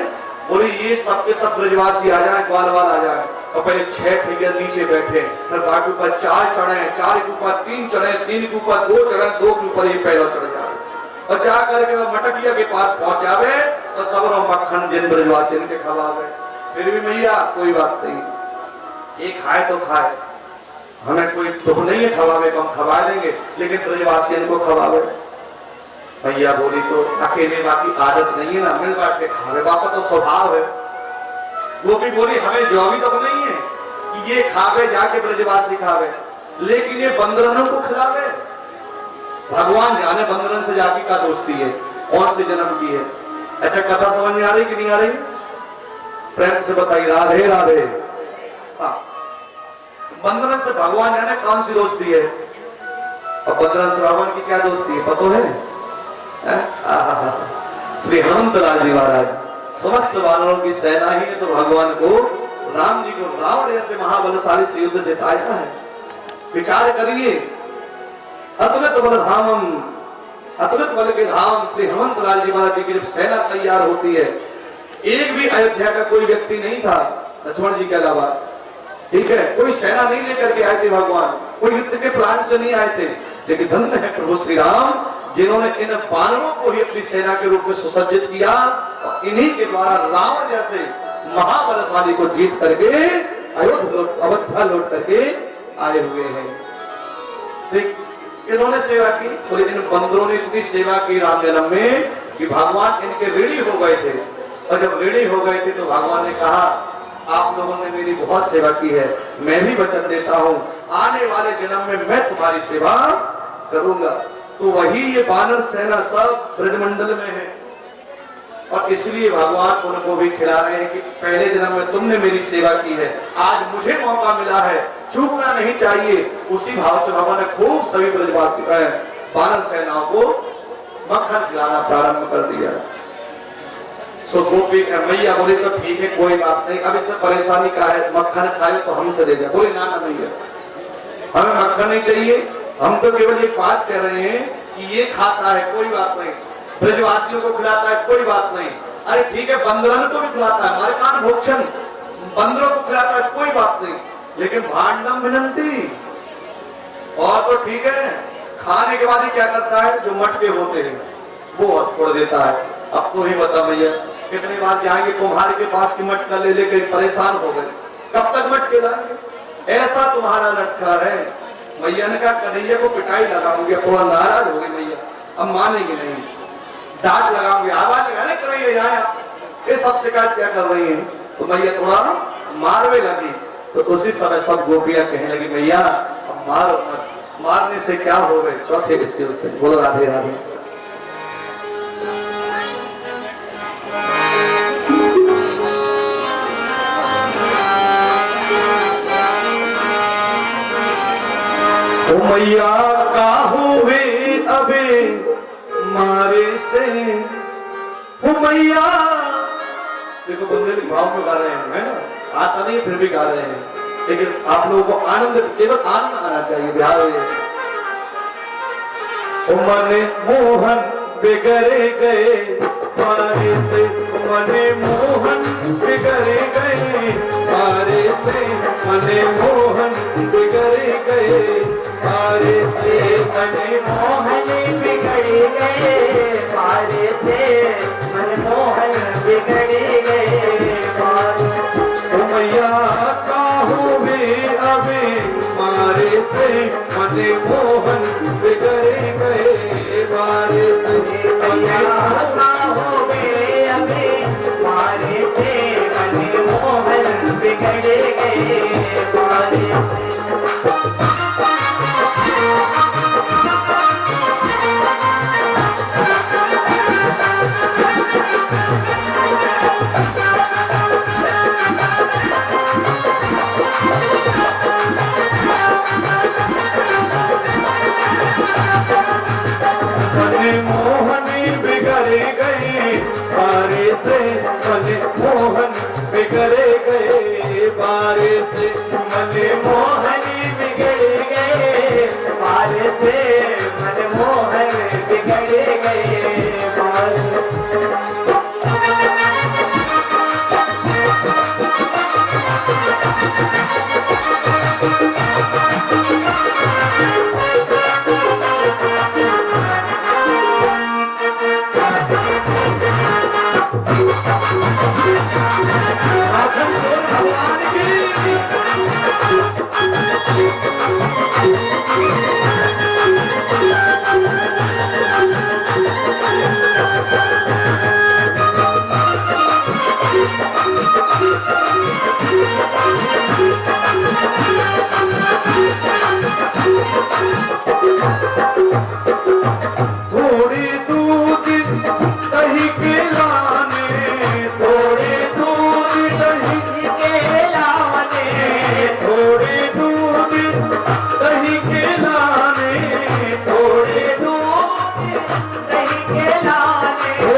बोले ये सबके सब ब्रजवासी आ जाए, ग्वाल वाल आ जाए, और पहले 6 ठेके नीचे बैठे, फिर बाकी ऊपर 4 चढ़े, 4 के ऊपर 3 चढ़े, 3 के ऊपर 2 चढ़े, 2 के ऊपर ये पैरों चढ़ जाए, और जा करके वो मटकिया के पास पहुंच जावे तो सब मक्खन जिन ब्रजवासी इनके खवावे। फिर भी मैया कोई बात नहीं, ये खाए तो खाए, हमें कोई दुख नहीं है, खवावे को हम खवा देंगे, लेकिन ब्रजवासी इनको खवावे। भैया बोली तो अकेले बाकी आदत नहीं है ना, मिल बांट के खावे, बापा तो स्वभाव है। वो भी बोली हमें जो भी तो नहीं है कि ये खावे जाके ब्रजवासी खावे, लेकिन ये बंदरनों को खिलावे। भगवान जाने बंदरन से जाके क्या दोस्ती है, कौन से जन्म की है। अच्छा कथा समझ में आ रही कि नहीं आ रही, प्रेम से बताइए, राधे राधे। हाँ, बंदरन से भगवान जाने कौन सी दोस्ती है, और बंदरन से भगवान की क्या दोस्ती है पता है? श्री हनुमत लाल जी महाराज समस्त वानरों की सेना ही ने तो भगवान को, राम जी को रावण जैसे महाबलशाली से युद्ध जिताया है। विचार करिए, अतुलित बल धामम, अतुलित बल के धाम श्री हनुमत लाल जी महाराज जी की जब सेना तैयार होती है, एक भी अयोध्या का कोई व्यक्ति नहीं था लक्ष्मण जी के अलावा, ठीक है, कोई सेना नहीं लेकर के आए थे भगवान, कोई युद्ध के प्लान से नहीं आए थे, लेकिन धन्य है प्रभु श्री राम जिन्होंने इन वानरों को ही अपनी सेना के रूप में सुसज्जित किया, और इन्हीं के द्वारा रावण जैसे महाबलशाली को जीत करके अयोध्या लौट करके आए हुए हैं। देख इन्होंने सेवा की, तो इन बंदरों ने इतनी सेवा की राम जन्म में कि भगवान इनके ऋणी हो गए थे, और जब ऋणी हो गए थे तो भगवान ने कहा आप लोगों ने मेरी बहुत सेवा की है, मैं भी वचन देता हूं आने वाले जन्म में मैं तुम्हारी सेवा करूंगा। तो वही ये वानर सेना सब ब्रजमंडल में है, और इसलिए भगवान उनको भी खिला रहे हैं कि पहले जन्म में तुमने मेरी सेवा की है, आज मुझे मौका मिला है, चूकना नहीं चाहिए। उसी भाव से भगवान ने खूब सभी ब्रजवासी वानर सेनाओं को मक्खन खिलाना प्रारंभ कर दिया। तो गोपी मैया बोले तो ठीक है कोई बात नहीं, अब इसमें परेशानी क्या है, मक्खन खाए तो हमसे ले जाए। बोले ना ना मैया हमें मक्खन नहीं चाहिए, हम तो केवल एक बात कह रहे हैं कि ये खाता है कोई बात नहीं, ब्रजवासियों को खिलाता है कोई बात नहीं, अरे ठीक है बंदरन को भी खिलाता है, हमारे कान भोक्षण बंदरों को खिलाता है कोई बात नहीं, लेकिन भांडम विनंती, और तो ठीक है खाने के बाद ही क्या करता है, जो मटके होते हैं वो छोड़ देता है। अब तो ही बता भैया कितनी बार जाएंगे कुम्हार के पास की मटका ले लेकर परेशान हो गए, कब तक मटके लाएंगे, ऐसा तुम्हारा लटका है। मैया ने कहा कन्हैया को पिटाई लगाऊंगी, थोड़ा नाराज हो गई मैया, अब मानेगी नहीं, डांट लगाऊंगी, आवाज लगाने कर रही है यहाँ, ये सब शिकायत क्या कर रही है, तो मैया थोड़ा मारने लगी। तो उसी समय सब गोपियां कहने लगी मैया अब मारो मत, मारने से क्या हो गए, चौथे स्किल से। बोलो राधे राधे। मैया का हुए अबे मारे से, मैया देखो बंदे भाव में गा रहे हैं, है ना, आता नहीं फिर भी गा रहे हैं, लेकिन आप लोगों को आनंद, केवल आनंद आना चाहिए। बिहार मने मोहन बिगड़े गए मारे से, मने मोहन बिगड़े गए मारे से, मने मोहन बिगड़े गए मारे से, मने मोहन बिगड़े गए मारे से, मने मोहन बिगड़े गए मारे से, मैया काहू भी अबे मारे से, मने मोहन बिगड़े गए मारे से, मैया काहू भी अबे मारे से, मने मोहन बिगड़े गए मारे से। मने मोहन गए बारिश से मन मोहन बिगड़ गए बारिश से मन मोहन बिगड़ गए बारिश से मन मोहन बिगड़ गए बारिश थोड़ी दूध दही के लाने थोड़ी दूध दही के लाने थोड़ी दूध दही के लाने थोड़ी दूध दही के लाने ओ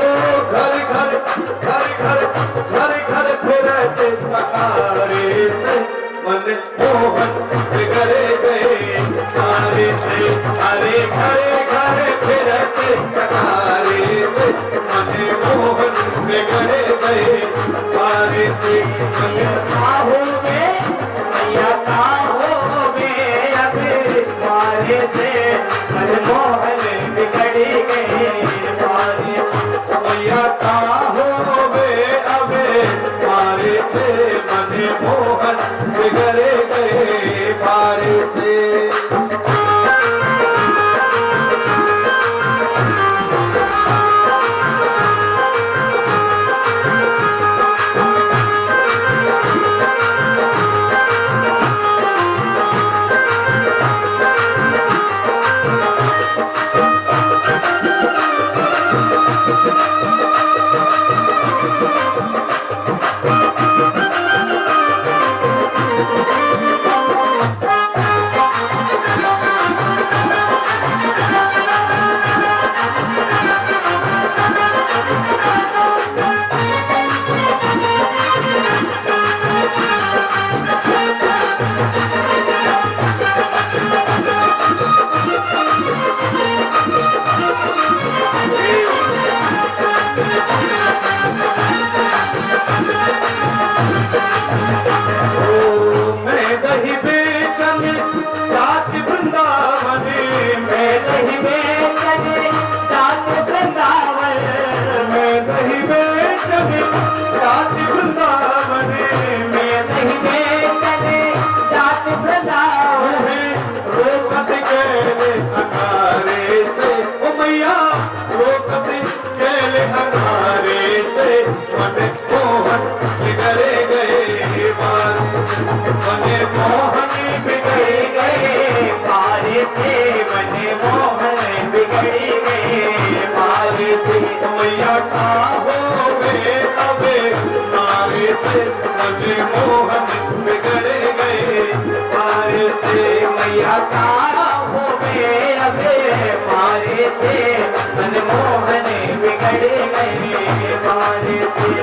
घर घर घर घर घर घर फिरते सहारे से मन मोहन बिगड़ गए सारे से अरे घरे घरे फिरते सहारे से मन मोहन बिगड़ गए सारे से काहो में मैया काहो में अब मारे से मन मोहन बिगड़ गए सारे मैया काहो में अब मारे से मन मोहन बिगड़ गए बारे से मैया काहो में अबे तारे से मन मोहन बिगड़ गए तारे से मैया काहो में अबे तारे से मन मोहन बिगड़ गए तारे से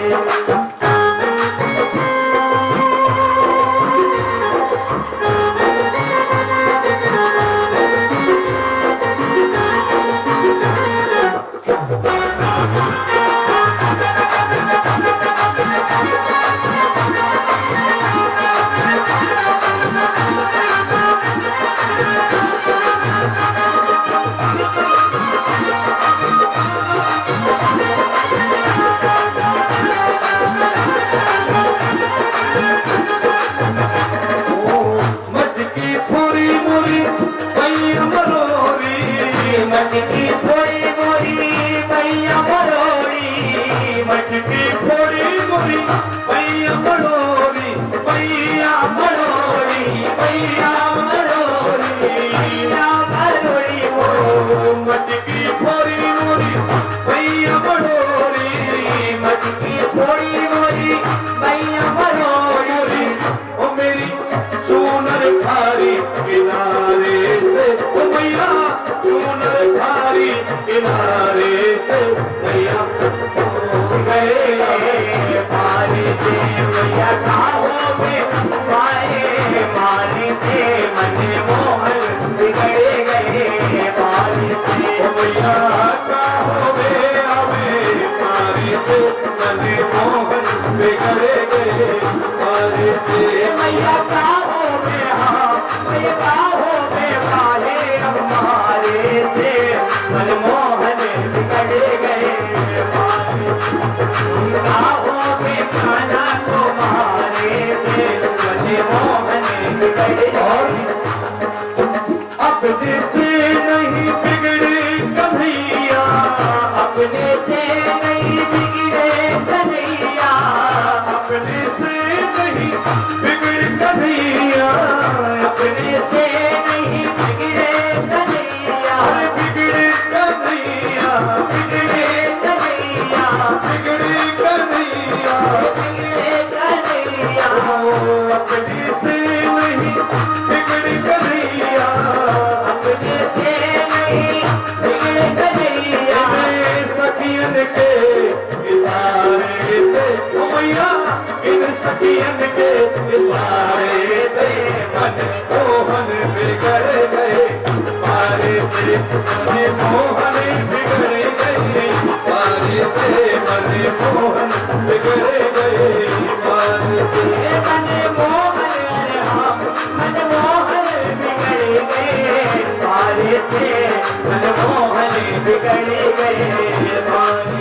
मटकी थोड़ी मोरी मैया मरोड़ी मटकी थोड़ी मोरी मैया मरोड़ी मैया मरोड़ी मैया मरोड़ी मैया मरोड़ी हो मटकी थोड़ी मोरी मैया मरोड़ी मटकी थोड़ी मोरी मैया मरोड़ी ओ मेरी चूनर खारी किनारे से ओ मैया चूनर खारी किनारे से मैया गए पानी से मैया काहों में पाए पानी से मन मोहन बिगड़ गए पानी से मैया काहों में आवे पानी से मन मोहन बिगड़ गए पानी से मैया काहों में हाँ मैया काहों में पाए हमारे से मन मोहन बिगड़ गए काहों में खाना को मारे थे मन मोहन बिगड़े अपने से नहीं बिगड़े कन्हैया अपने से नहीं बिगड़े कन्हैया अपने से नहीं बिगड़े कन्हैया अपने से नहीं बिगड़े कन्हैया बिगड़े कन्हैया बिगड़े कन्हैया बिगड़े कन्हैया बिगड़े कन्हैया अपने से नहीं बिगड़े कन्हैया अपने से नहीं बिगड़े कन्हैया सखियन के इशारे पे मैया इन सखियन के इशारे से मन मोहन बिगड़ गए पारे से मन मोहन बिगड़ गए पारे से मन मोहन बिगड़ गए पारे से मन मोहन मन मोहन बिगड़ गए पारे से मन मोहन बिगड़ गए पारे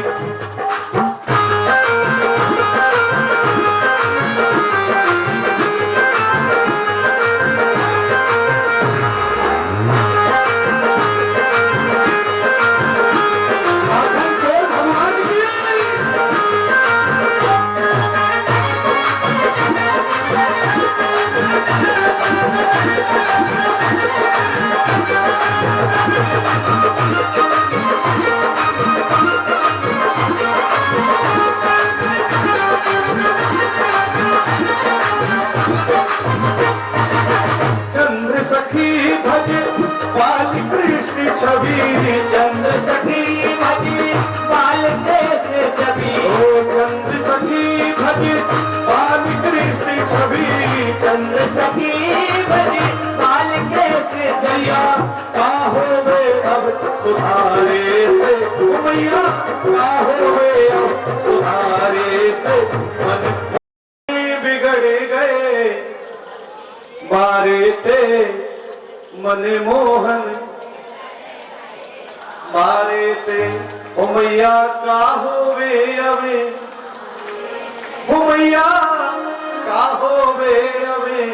चंद्र सखी भज बाल कृष्ण छवि चंद्र सखी भज बाल कृष्ण छवि ओ चंद्र सखी भज बाल कृष्ण छवि चंद्र सखी भज बाल कृष्ण जया काहो वे अब सुधारे से मैया काहो वे अब सुधारे से मन बिगड़े गए मारे थे मन मोहन मारे थे ओ मैया काहो वे अवे ओ मैया काहो वे अवे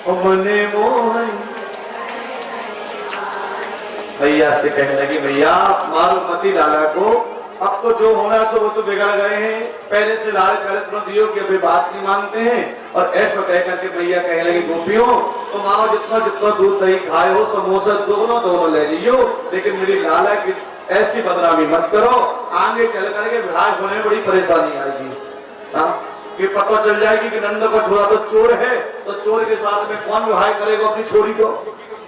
ओ मने मोहन भैया से कहने लगी भैया मालूमती लाला को अब तो जो होना सो वो तो बिगड़ गए हैं पहले से लाल करे तुरंत दियो कि अभी बात नहीं मानते हैं और ऐसा कह करके भैया कहने लगी गोपियों तुम आओ जितना जितना दूध दही खाए हो समोसा दोनों दोनों ले लियो लेकिन मेरी लाला की ऐसी बदनामी मत करो आगे चल करके विवाह होने में बड़ी परेशानी आएगी कि पता चल जाएगी कि नंद का छोरा तो चोर है तो चोर के साथ में कौन विवाह करेगा अपनी छोरी को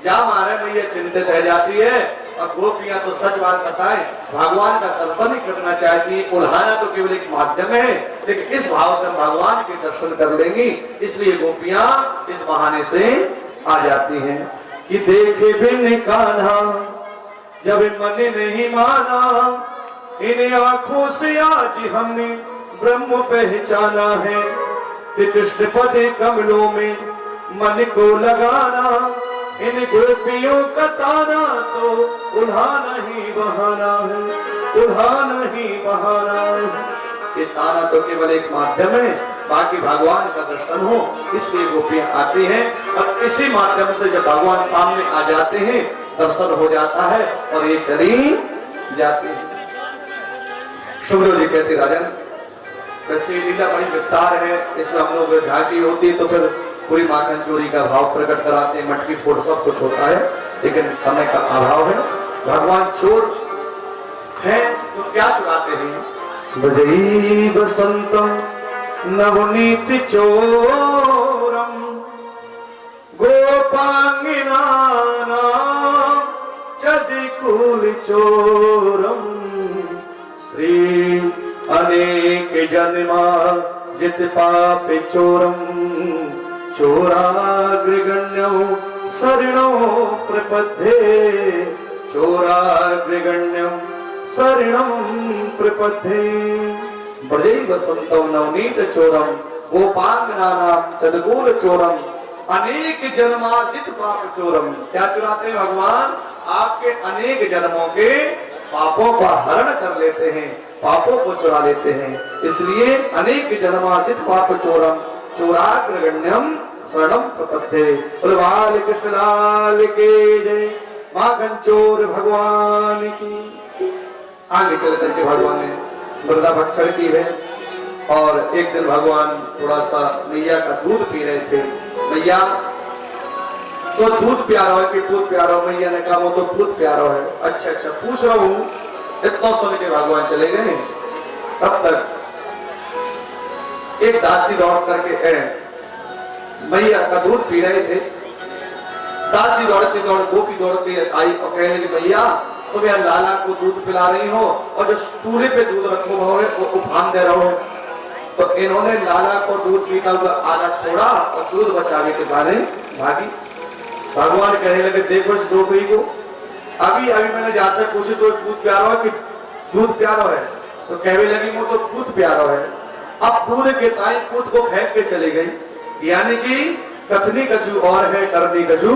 जा मारे मैया चिंतित रह जाती है और गोपियां तो सच बात बताएं भगवान का दर्शन ही करना चाहती उल्हाना तो केवल एक माध्यम है लेकिन इस भाव से हम भगवान के दर्शन कर लेंगी इसलिए गोपियां इस बहाने से आ जाती हैं कि देखे बिन कान्हा जब मन नहीं माना इन आंखों से आज हमने ब्रह्म पहचाना है कि कृष्ण पद कमलों में मन को लगाना इन गोपियों का ताना तो उल्हाना ही बहाना है उल्हाना ही बहाना ये ताना तो केवल एक माध्यम है बाकी भगवान का दर्शन हो इसलिए गोपियां आती हैं और इसी माध्यम से जब भगवान सामने आ जाते हैं दर्शन हो जाता है और ये चली जाती है सुखदेव जी कहते राजन वैसे लीला बड़ी विस्तार है इसमें हम लोग झांकी होती है तो फिर पूरी माखन चोरी का भाव प्रकट कराते हैं मटकी फोड़ सब कुछ होता है लेकिन समय का अभाव है भगवान चोर है तो क्या चुराते हैं बजई बसंतम नवनीत चोरम गोपांगिना चदिकुल चोरम श्री अनेक जन्मा जित पाप चोरम चोराग्रगण्यो शरणो प्रपद्ये चोराग्रगण्यो शरणं प्रपद्ये ब्रजे वसंतो नवनीत चोरम गोपांगनानाम चदगोल चोरम अनेक जन्मार्जित पाप चोरम। क्या चुराते हैं भगवान? आपके अनेक जन्मों के पापों का हरण कर लेते हैं, पापों को चुरा लेते हैं। इसलिए अनेक जन्मार्जित पाप चोरम चोराग्रगण्यम शरणम प्रपद्ये। बाल कृष्णलाल के जय। माखन चोर भगवान की। आगे चल करके भगवान ने मृदा भक्षण की है और एक दिन भगवान थोड़ा सा मैया का दूध पी रहे थे। मैया तो दूध प्यारो है कि दूध प्यारो? मैया ने कहा वो तो दूध प्यारो है। अच्छा अच्छा पूछ रहा हूं। इतना सुन के भगवान चले गए। तब तक एक दासी दौड़ करके मैया का दूध पी रहे थे। दासी दौड़ती गोपी दौड़ती आई और कहने लगी मैया तुम यार लाला को दूध पिला रही हो और जो चूल्हे पे दूध रखो वो उफान दे रहो। तो इन्होंने लाला को दूध पीता हुआ आधा छोड़ा और दूध बचाने के बारे भागी। भगवान कहने लगे देखो इस डोकरी को, अभी मैंने जैसे पूछी तो दूध प्यारो है कि दूध प्यारो है? तो कहने लगी वो तो दूध प्यारो है। अब दूध के ताई दूध को फेंक के चली गई। यानी कि कथनी कछु और है, करनी कछु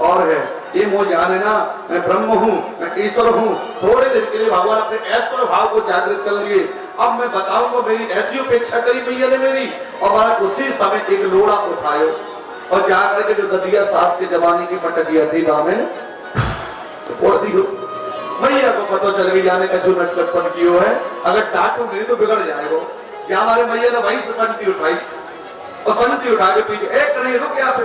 और है। ये मुझे जाने ना, मैं ब्रह्म हूँ, मैं ईश्वर हूँ। थोड़े दिन के लिए भगवान अपने ऐश्वर्य भाव को जागृत कर लिए। अब मैं बताऊंगा मेरी ऐसी उपेक्षा करी मैया ने मेरी। और महाराज उसी समय एक लोड़ा उठायो और जाकर के जो ददिया सास के जमाने की मटकिया थी दामे फोड़ दी। मैया को पता चल गई जाने का जो नटखटपन की है, अगर डांटू नहीं तो बिगड़ जाएगा। क्या हमारे मैया ने वहीं से संगति उठाई और संगति उठा के पीछे एक नहीं रुक यहाँ पे।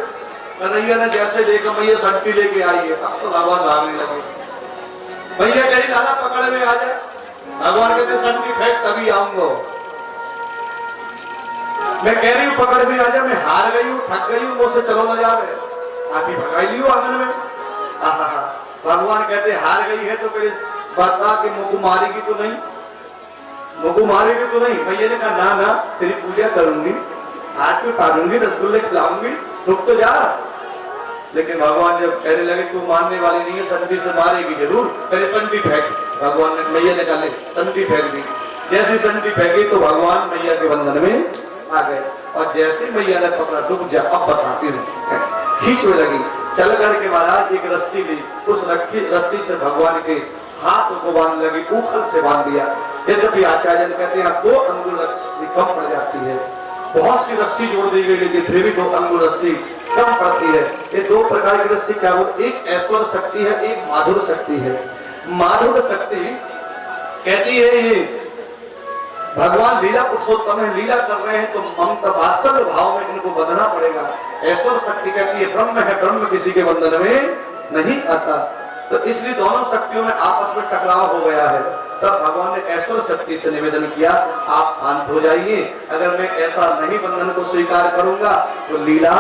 कन्हैया ने जैसे देखा मैया संगति लेके आई है, अब तो भगवान भागने लगे। मैया कहीं लाला पकड़ में आ जाए। भगवान कहते संगति फेंक तभी आऊंगा। मैं कह रही हूँ पकड़ में आ जाए, मैं हार गई हूँ, थक गई हूँ, मुझसे चलो न जावे। आप ही भगाई लियो आंगन में। भगवान कहते हार गई है तो फिर बता कि मुझको मारेगी तो नहीं, मुझको मारेगी तो नहीं। मैया ने कहा ना ना तेरी पूजा करूंगी, हाथ को उतारूंगी, रसगुल्ले खिलाऊंगी, रुक तो जा। लेकिन भगवान जब कहने लगे तू मानने वाली नहीं है, संगति से मारेगी जरूर, पहले संगति फेंक। भगवान ने मैया ने कहा संगति फेंक दी। जैसी संगति फेंकी तो भगवान मैया के बंधन में आ गए। और जैसे मैया ने पकड़ा रुक जा अब बताती हूँ, खींचने लगी। चल करके महाराज एक रस्सी ली, उस रस्सी से भगवान के हाथों को बांध लगी, उखल से बांध दिया। यद्यपि आचार्य कहते हैं 2 अंगुल रस्सी कम पड़ जाती है। बहुत सी रस्सी जोड़ दी गई लेकिन फिर भी 2 अंगुल रस्सी कम पड़ती है। ये 2 प्रकार की रस्सी क्या वो, एक ऐश्वर्य शक्ति है, एक माधुर शक्ति है। माधुर शक्ति कहती है ये भगवान लीला पुरुषोत्तम है, लीला कर रहे हैं तो ममता वात्सल्य भाव में इनको बंधना पड़ेगा। ऐश्वर्य शक्ति कहती है ब्रह्म है, ब्रह्म किसी के बंधन में नहीं आता। तो इसलिए दोनों शक्तियों में आपस में टकराव हो गया है। तब भगवान ने ऐश्वर्य शक्ति से निवेदन किया आप शांत हो जाइए, अगर मैं ऐसा नहीं बंधन को स्वीकार करूंगा तो लीला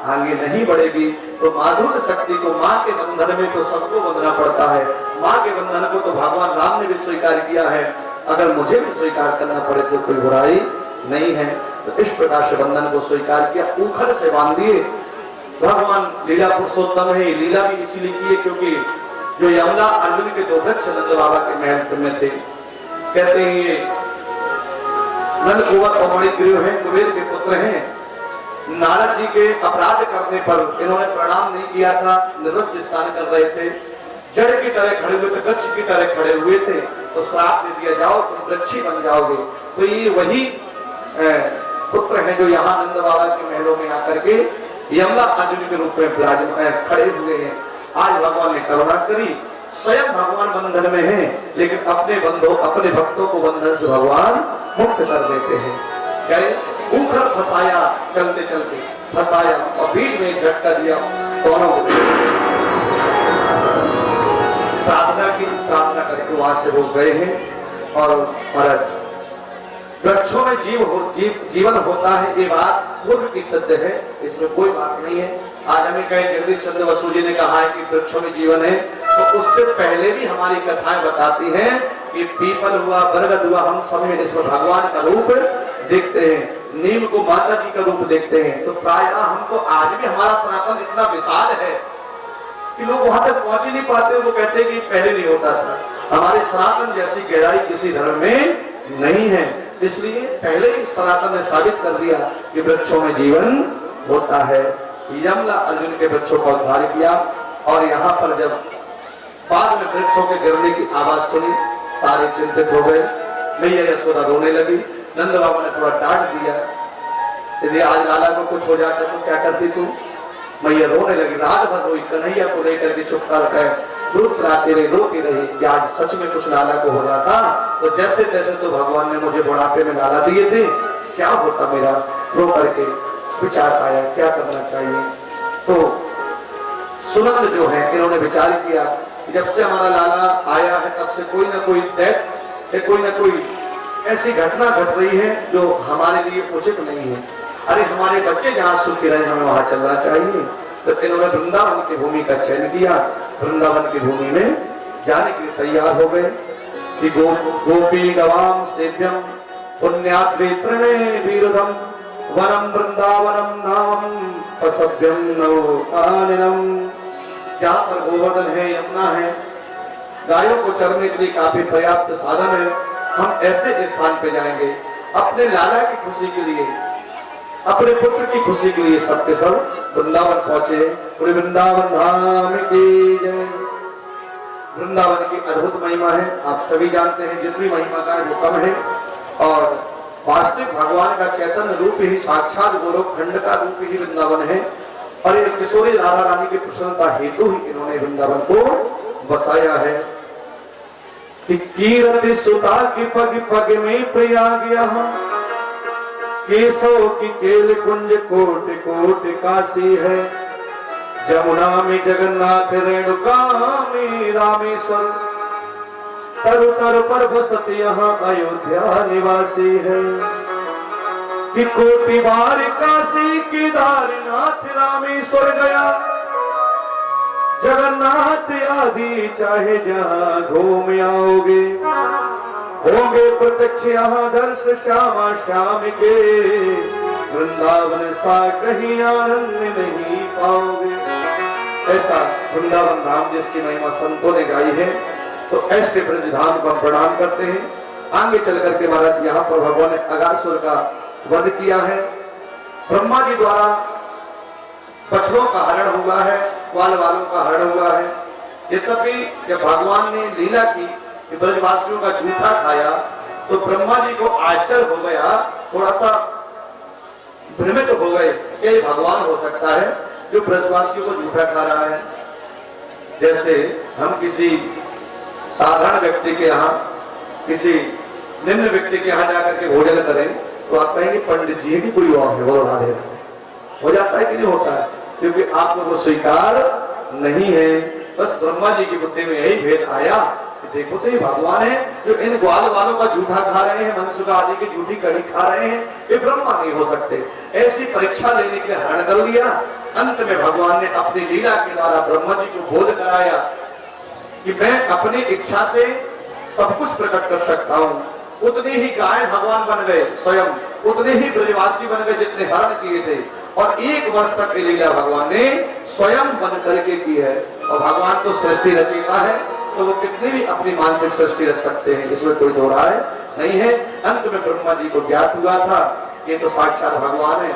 आगे नहीं बढ़ेगी। तो माधुर शक्ति को माँ के बंधन में तो सबको बंधना पड़ता है। माँ के बंधन को तो भगवान राम ने भी स्वीकार किया है, अगर मुझे भी स्वीकार करना पड़े तो कोई बुराई नहीं है। तो इस प्रकार से बंधन को स्वीकार किया, उखल से बांध दिए। भगवान लीला पुरुषोत्तम है, लीला भी इसीलिए की है क्योंकि जो यमला अर्जुन के 2 वृक्ष नंद बाबा के महल में थे। कहते हैं ये नंद कुंवर और मणिग्रीव हैं, कुबेर के पुत्र हैं। नारद जी के अपराध करने पर इन्होंने प्रणाम नहीं किया था, निर्वस्त्र स्नान कर रहे थे, जड़ की तरह खड़े हुए थे, वृक्ष की तरह खड़े हुए थे। तो श्राप दे दिया जाओ तुम वृक्षी बन जाओगे। तो ये वही पुत्र हैं जो यहाँ नंद बाबा के महलों में आकर के यमला अर्जुन के रूप में खड़े हुए हैं। आज भगवान ने करुणा करी, स्वयं भगवान बंधन में है लेकिन अपने भक्तों को बंधन से भगवान मुक्त कर देते हैं। क्या उखल फंसाया, चलते चलते फंसाया और बीच में झटका दिया। दोनों प्रार्थना करके वहां से वो गए हैं। और वृक्षों में जीवन होता है, ये बात पूर्व की सिद्ध है, इसमें कोई बात नहीं है। आज हमें कहीं जगदीश चंद्र बसु जी ने कहा है कि वृक्षों में जीवन है, तो उससे पहले भी हमारी कथाएं बताती हैं कि पीपल हुआ, बरगद हुआ, हम सब में इसमें भगवान का रूप देखते हैं, नीम को माता जी का रूप देखते हैं। तो प्रायः हम तो आज भी हमारा सनातन इतना विशाल है कि लोग वहां तक पहुंच ही नहीं पाते। वो कहते हैं कि पहले नहीं होता था। हमारे सनातन जैसी गहराई किसी धर्म में नहीं है, इसलिए पहले ही सनातन ने साबित कर दिया कि वृक्षों में जीवन होता है। यमला अर्जुन के वृक्षों का उद्धार किया, और यहाँ पर जब बाद में वृक्षों के गिरने की आवाज सुनी, सारे चिंतित हो गए। मैया यशोदा रोने लगी। नंद बाबा ने थोड़ा डांट दिया, यदि आज लाला को कुछ हो जाता तो क्या करती तू? मैया रोने लगी, रात भर रोई, कन्हैया को लेकर के चुप कर दूध पिलाते रहे, रोती रही कि आज सच में कुछ लाला को हो जाता तो जैसे तैसे तो भगवान ने मुझे बुढ़ापे में लाला दिए थे, क्या होता मेरा। रो करके विचार आया क्या करना चाहिए। तो सुनंद जो है इन्होंने विचार किया, जब से हमारा लाला आया है तब से कोई ना कोई दैत, कोई ना कोई ऐसी घटना घट रही है जो हमारे लिए उचित नहीं है। अरे हमारे बच्चे जहाँ सुखी रहे हमें वहां चलना चाहिए। तो इन्होंने वृंदावन की भूमि का चयन किया, वृंदावन की भूमि में जाने के लिए तैयार हो गए कि गोपी गवाम सेव्यम पुण्यात् वेत्रणे वीरधम वनम वृंदावनम नामम असभ्यम नवकाननम। जहाँ पर गोवर्धन है, यमुना है, गायों को चरने के लिए काफी पर्याप्त साधन है, हम ऐसे स्थान पे जाएंगे अपने लाला की खुशी के लिए, अपने पुत्र की खुशी के लिए। सबके सब वृंदावन पहुंचे। पूरे वृंदावन धाम की जय। वृंदावन की अद्भुत महिमा है, आप सभी जानते हैं, जितनी महिमा का है वो कम है। और वास्तविक भगवान का चैतन्य रूप ही, साक्षात गोलोक खंड का रूप ही वृंदावन है। और ये किशोरी राधा रानी की प्रसन्नता हेतु ही इन्होंने वृंदावन को बसाया है। कि कीरति सुता की पग पग में प्रयाग यहाँ, केशव की केल कुंज कोट कोट काशी है। जमुना में जगन्नाथ, रेणुका में रामेश्वर, तरु तरु पर बसत यहाँ अयोध्या निवासी है। कि कोटि बार काशी केदारनाथ रामेश्वर गया, जगन्नाथ आदि चाहे जहाँ घूम आओगे, होंगे प्रत्यक्ष यहाँ दर्श श्यामा श्याम के, वृंदावन सा कहीं आनंद नहीं पाओगे। ऐसा वृंदावन धाम जिसकी महिमा संतों ने गाई है। तो ऐसे ब्रज धाम को हम प्रणाम करते हैं। आगे चल करके महाराज यहाँ पर भगवान ने अगासुर का वध किया है। ब्रह्मा जी द्वारा बछड़ों का हरण हुआ है, ग्वाल वालों का हरण हुआ है। यद्यपि जब भगवान ने लीला की कि ब्रजवासियों का जूठा खाया तो ब्रह्मा जी को आश्चर्य हो गया, थोड़ा सा भ्रमित हो गए कि ये भगवान हो सकता है जो ब्रजवासियों को जूठा खा रहा है। जैसे हम किसी साधारण व्यक्ति के यहाँ, किसी निम्न व्यक्ति के यहाँ जाकर के भोजन करें तो आप कहेंगे पंडित जी की कोई और है, वो राधे हो जाता है कि नहीं होता है, क्योंकि आपको वो स्वीकार नहीं है। बस ब्रह्मा जी की बुद्धि में यही भेद आया कि देखो तो ये भगवान है जो इन ग्वाल वालों का जूठा खा रहे हैं, मनसुखा आदि की जूठी कड़ी खा रहे हैं, ये ब्रह्मा नहीं हो सकते। ऐसी परीक्षा लेने के लिए हरण कर लिया। अंत में भगवान ने अपनी लीला के द्वारा ब्रह्मा जी को बोध कराया कि मैं अपनी इच्छा से सब कुछ प्रकट कर सकता हूँ। उतने ही गाय भगवान बन गए स्वयं, उतने ही ब्रजवासी बन गए जितने हरण किए थे। और 1 वर्ष तक की लीला भगवान ने स्वयं बन करके की है। और भगवान तो सृष्टि रचयिता है, तो वो कितनी भी अपनी मानसिक सृष्टि रच सकते हैं, इसमें कोई दो राय नहीं है। अंत में ब्रह्मा जी को ज्ञात हुआ था ये तो साक्षात भगवान है।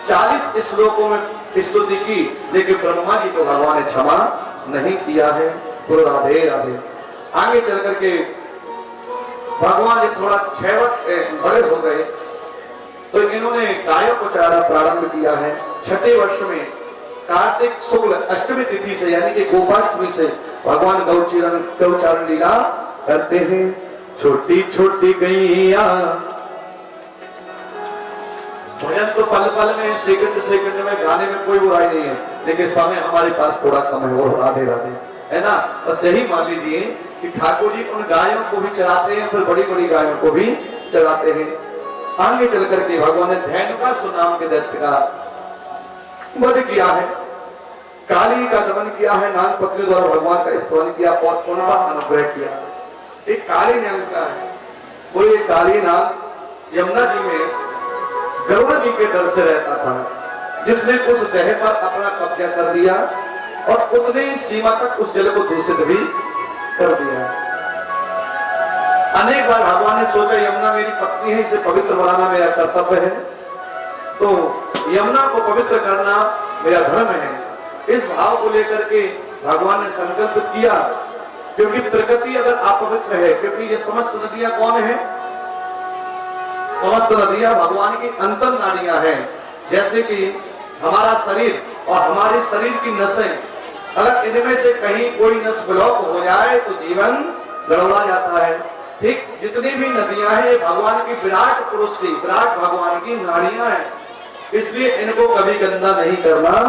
40 श्लोकों में स्तुति की, लेकिन ब्रह्मा जी को भगवान ने क्षमा नहीं किया है। तो राधे राधे। आगे चल करके भगवान जब थोड़ा 6 वर्ष बड़े हो गए तो इन्होंने गायों को चारा प्रारंभ किया है। 6ठे वर्ष में कार्तिक शुक्ल अष्टमी तिथि से यानी कि गोपाष्टमी से भगवान गौचारण लीला करते हैं। छोटी छोटी गैया, भजन तो पल पल में, सेकंड सेकंड में गाने में कोई बुराई नहीं है, लेकिन समय हमारे पास थोड़ा कम है। वो राधे राधे है ना। बस यही मान लीजिए कि ठाकुर जी उन गायों को भी चलाते हैं, फिर बड़ी बड़ी गायों को भी चलाते हैं। आगे चल करके भगवान ने धेनुकासुर नाम के दैत्य का वध किया है। काली का दमन किया है, नाग पत्नी द्वारा भगवान का स्तवन किया और उन पर अनुग्रह किया। एक काली नाग का है, वो ये काली नाग यमुना जी में गरुड़ जी के डर से रहता था, जिसने उस देह पर अपना कब्जा कर लिया और उतनी सीमा तक उस जल को दूषित भी कर दिया। अनेक बार भगवान ने सोचा यमुना मेरी पत्नी है, इसे पवित्र बनाना मेरा कर्तव्य है, तो यमुना को पवित्र करना मेरा धर्म है। इस भाव को लेकर के भगवान ने संकल्प किया, क्योंकि प्रकृति अगर अपवित्र है, क्योंकि ये समस्त नदियां कौन है? समस्त नदियां भगवान की अंतर नाड़ियां हैं। जैसे कि हमारा शरीर और हमारे शरीर की नसें, अगर इनमें से कहीं कोई नस ब्लॉक हो जाए तो जीवन गड़बड़ा जाता है। ठीक जितनी भी नदियां हैं, ये भगवान की विराट पुरुष की, विराट भगवान की नाड़ियां हैं, इसलिए इनको कभी गंदा नहीं करना